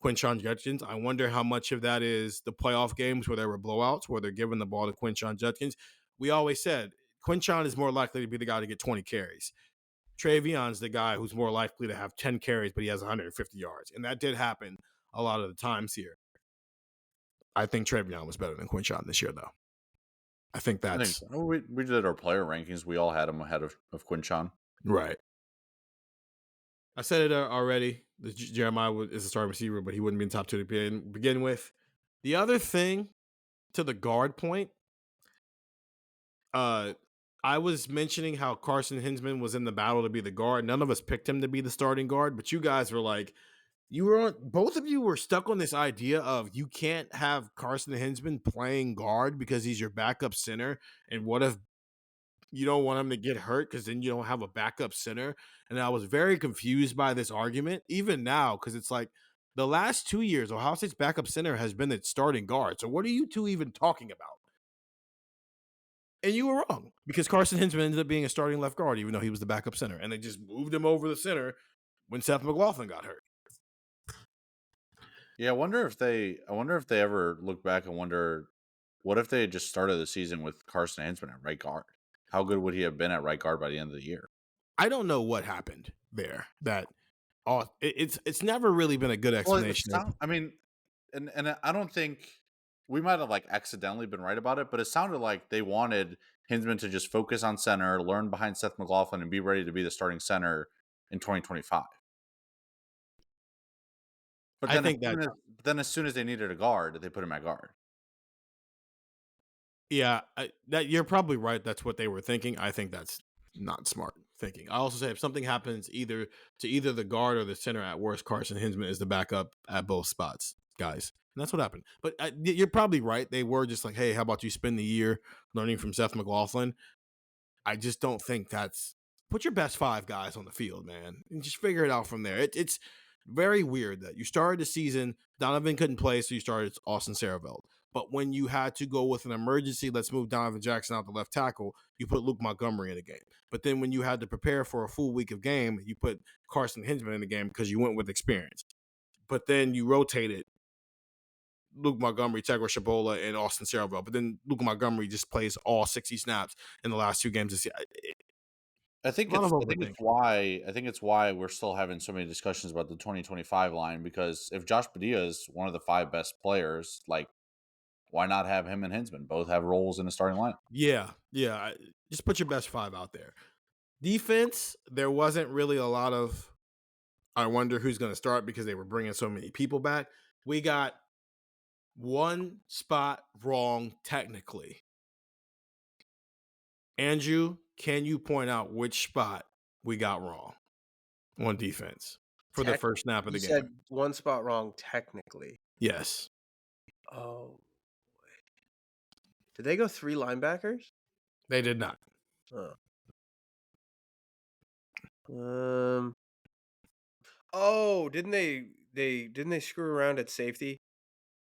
Quinshon Judkins. I wonder how much of that is the playoff games where there were blowouts, where they're giving the ball to Quinshon Judkins. We always said Quinshon is more likely to be the guy to get 20 carries. Travion's the guy who's more likely to have 10 carries, but he has 150 yards. And that did happen a lot of the times here. I think Travion was better than Quinshon this year, though. I think that's... We did our player rankings. We all had him ahead of Quinshon. Right. I said it already. Jeremiah is a starting receiver, but he wouldn't be in top 2 to begin with. The other thing, to the guard point, I was mentioning how Carson Hinsman was in the battle to be the guard. None of us picked him to be the starting guard, but you guys were like, both of you were stuck on this idea of you can't have Carson Hinsman playing guard because he's your backup center. And what if you don't want him to get hurt because then you don't have a backup center? And I was very confused by this argument, even now, because it's like the last 2 years, Ohio State's backup center has been its starting guard. So what are you two even talking about? And you were wrong, because Carson Hinsman ended up being a starting left guard, even though he was the backup center. And they just moved him over the center when Seth McLaughlin got hurt. Yeah, I wonder if they ever look back and wonder, what if they had just started the season with Carson Hinsman at right guard? How good would he have been at right guard by the end of the year? I don't know what happened there. It's never really been a good explanation. Well, and I don't think we might have accidentally been right about it, but it sounded like they wanted Hinsman to just focus on center, learn behind Seth McLaughlin, and be ready to be the starting center in 2025. But I then, think that as soon as they needed a guard, they put him at guard. yeah, that you're probably right. That's what they were thinking. I think that's not smart thinking. I also say if something happens either the guard or the center, at worst, Carson Hinsman is the backup at both spots, guys. And that's what happened. But you're probably right. They were just like, hey, how about you spend the year learning from Seth McLaughlin? I just don't think that's put your best 5 guys on the field, man, and just figure it out from there. It's very weird that you started the season, Donovan couldn't play, so you started Austin Sareveld. But when you had to go with an emergency, let's move Donovan Jackson out the left tackle, you put Luke Montgomery in the game. But then when you had to prepare for a full week of game, you put Carson Hinsman in the game because you went with experience. But then you rotated Luke Montgomery, Tegra Shabola, and Austin Sareveld. But then Luke Montgomery just plays all 60 snaps in the last 2 games this year. I think it's why we're still having so many discussions about the 2025 line, because if Josh Padilla is one of the 5 best players, like, why not have him and Hinsman both have roles in the starting line? Yeah. Just put your best 5 out there. Defense, there wasn't really a lot of I wonder who's going to start because they were bringing so many people back. We got one spot wrong technically. Andrew, can you point out which spot we got wrong on defense for the first snap of the game? You said one spot wrong technically. Yes. Oh. Did they go 3 linebackers? They did not. Oh, didn't they screw around at safety?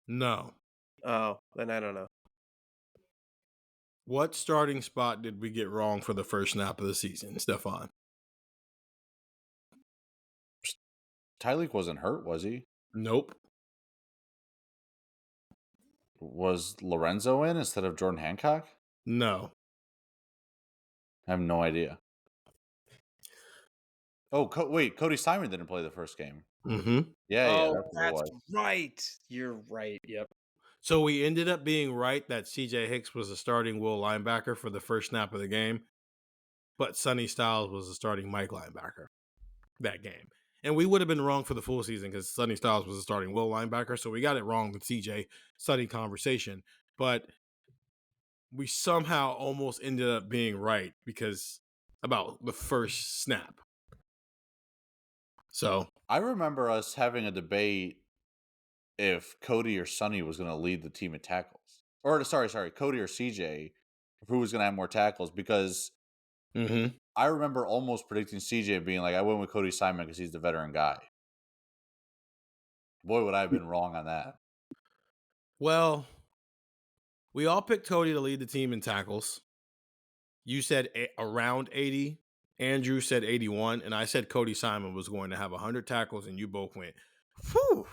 No. Oh, then I don't know. What starting spot did we get wrong for the first snap of the season, Stefan? Tyreek wasn't hurt, was he? Nope. Was Lorenzo in instead of Jordan Hancock? No. I have no idea. Oh, wait, Cody Simon didn't play the first game. Mm-hmm. Yeah, that's right. You're right. Yep. So we ended up being right that CJ Hicks was a starting Will linebacker for the first snap of the game, but Sonny Styles was a starting Mike linebacker that game. And we would have been wrong for the full season because Sonny Styles was a starting Will linebacker, so we got it wrong with CJ Sonny conversation. But we somehow almost ended up being right because about the first snap. So I remember us having a debate if Cody or Sonny was going to lead the team in tackles. Or, sorry, Cody or CJ, who was going to have more tackles, because I remember almost predicting CJ being like, I went with Cody Simon because he's the veteran guy. Boy, would I have been wrong on that. Well, we all picked Cody to lead the team in tackles. You said around 80. Andrew said 81. And I said Cody Simon was going to have 100 tackles, and you both went, whew.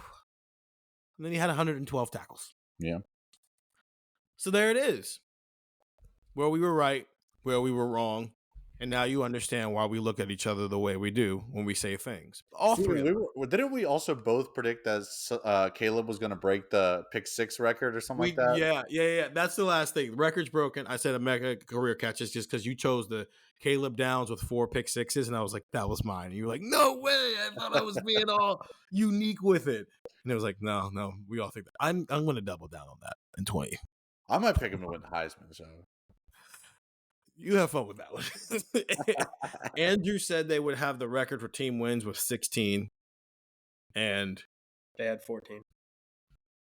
And then he had 112 tackles. Yeah. So there it is. Where we were right, where we were wrong. And now you understand why we look at each other the way we do when we say things. All three. Didn't we also both predict that Caleb was going to break the pick 6 record or something like that? Yeah. That's the last thing. The record's broken. I said a mega career catches just because you chose the Caleb Downs with 4 pick 6s, and I was like, that was mine. And you were like, no way. I thought I was being all unique with it. And it was like, no, we all think that. I'm going to double down on that in 20. I might pick him to win the Heisman, so. You have fun with that one. Andrew said they would have the record for team wins with 16. And they had 14.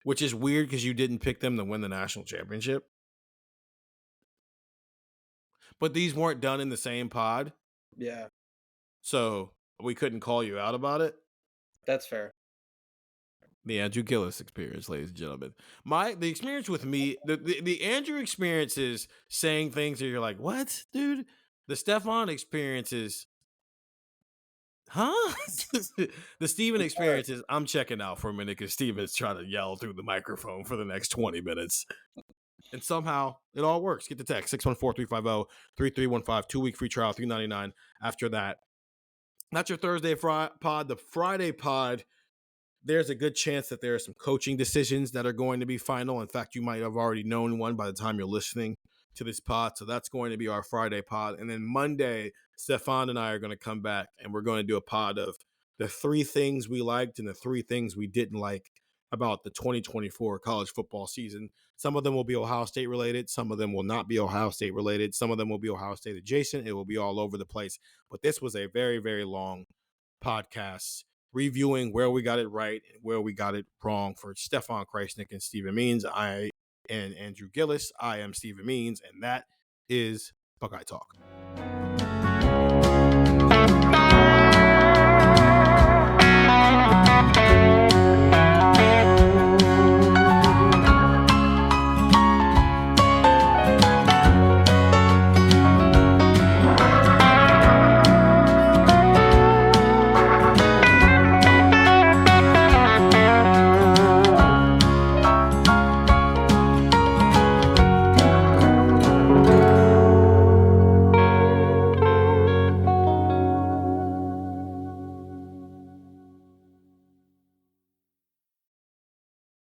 Which is weird because you didn't pick them to win the national championship. But these weren't done in the same pod. Yeah. So we couldn't call you out about it. That's fair. The Andrew Gillis experience, ladies and gentlemen. The experience with me, the Andrew experience is saying things that you're like, what, dude? The Stefan experience is, huh? The Steven experience is, I'm checking out for a minute because Steven's trying to yell through the microphone for the next 20 minutes. And somehow it all works. Get the text, 614-350-3315, 2-week free trial, $3.99 after that. That's your Thursday pod. The Friday pod, there's a good chance that there are some coaching decisions that are going to be final. In fact, you might have already known one by the time you're listening to this pod. So that's going to be our Friday pod. And then Monday, Stefan and I are going to come back and we're going to do a pod of the 3 things we liked and the 3 things we didn't like about the 2024 college football season. Some of them will be Ohio State related. Some of them will not be Ohio State related. Some of them will be Ohio State adjacent. It will be all over the place. But this was a very, very long podcast reviewing where we got it right and where we got it wrong. For Stefan Krajisnik and Stephen Means, and Andrew Gillis, I am Stephen Means, and that is Buckeye Talk.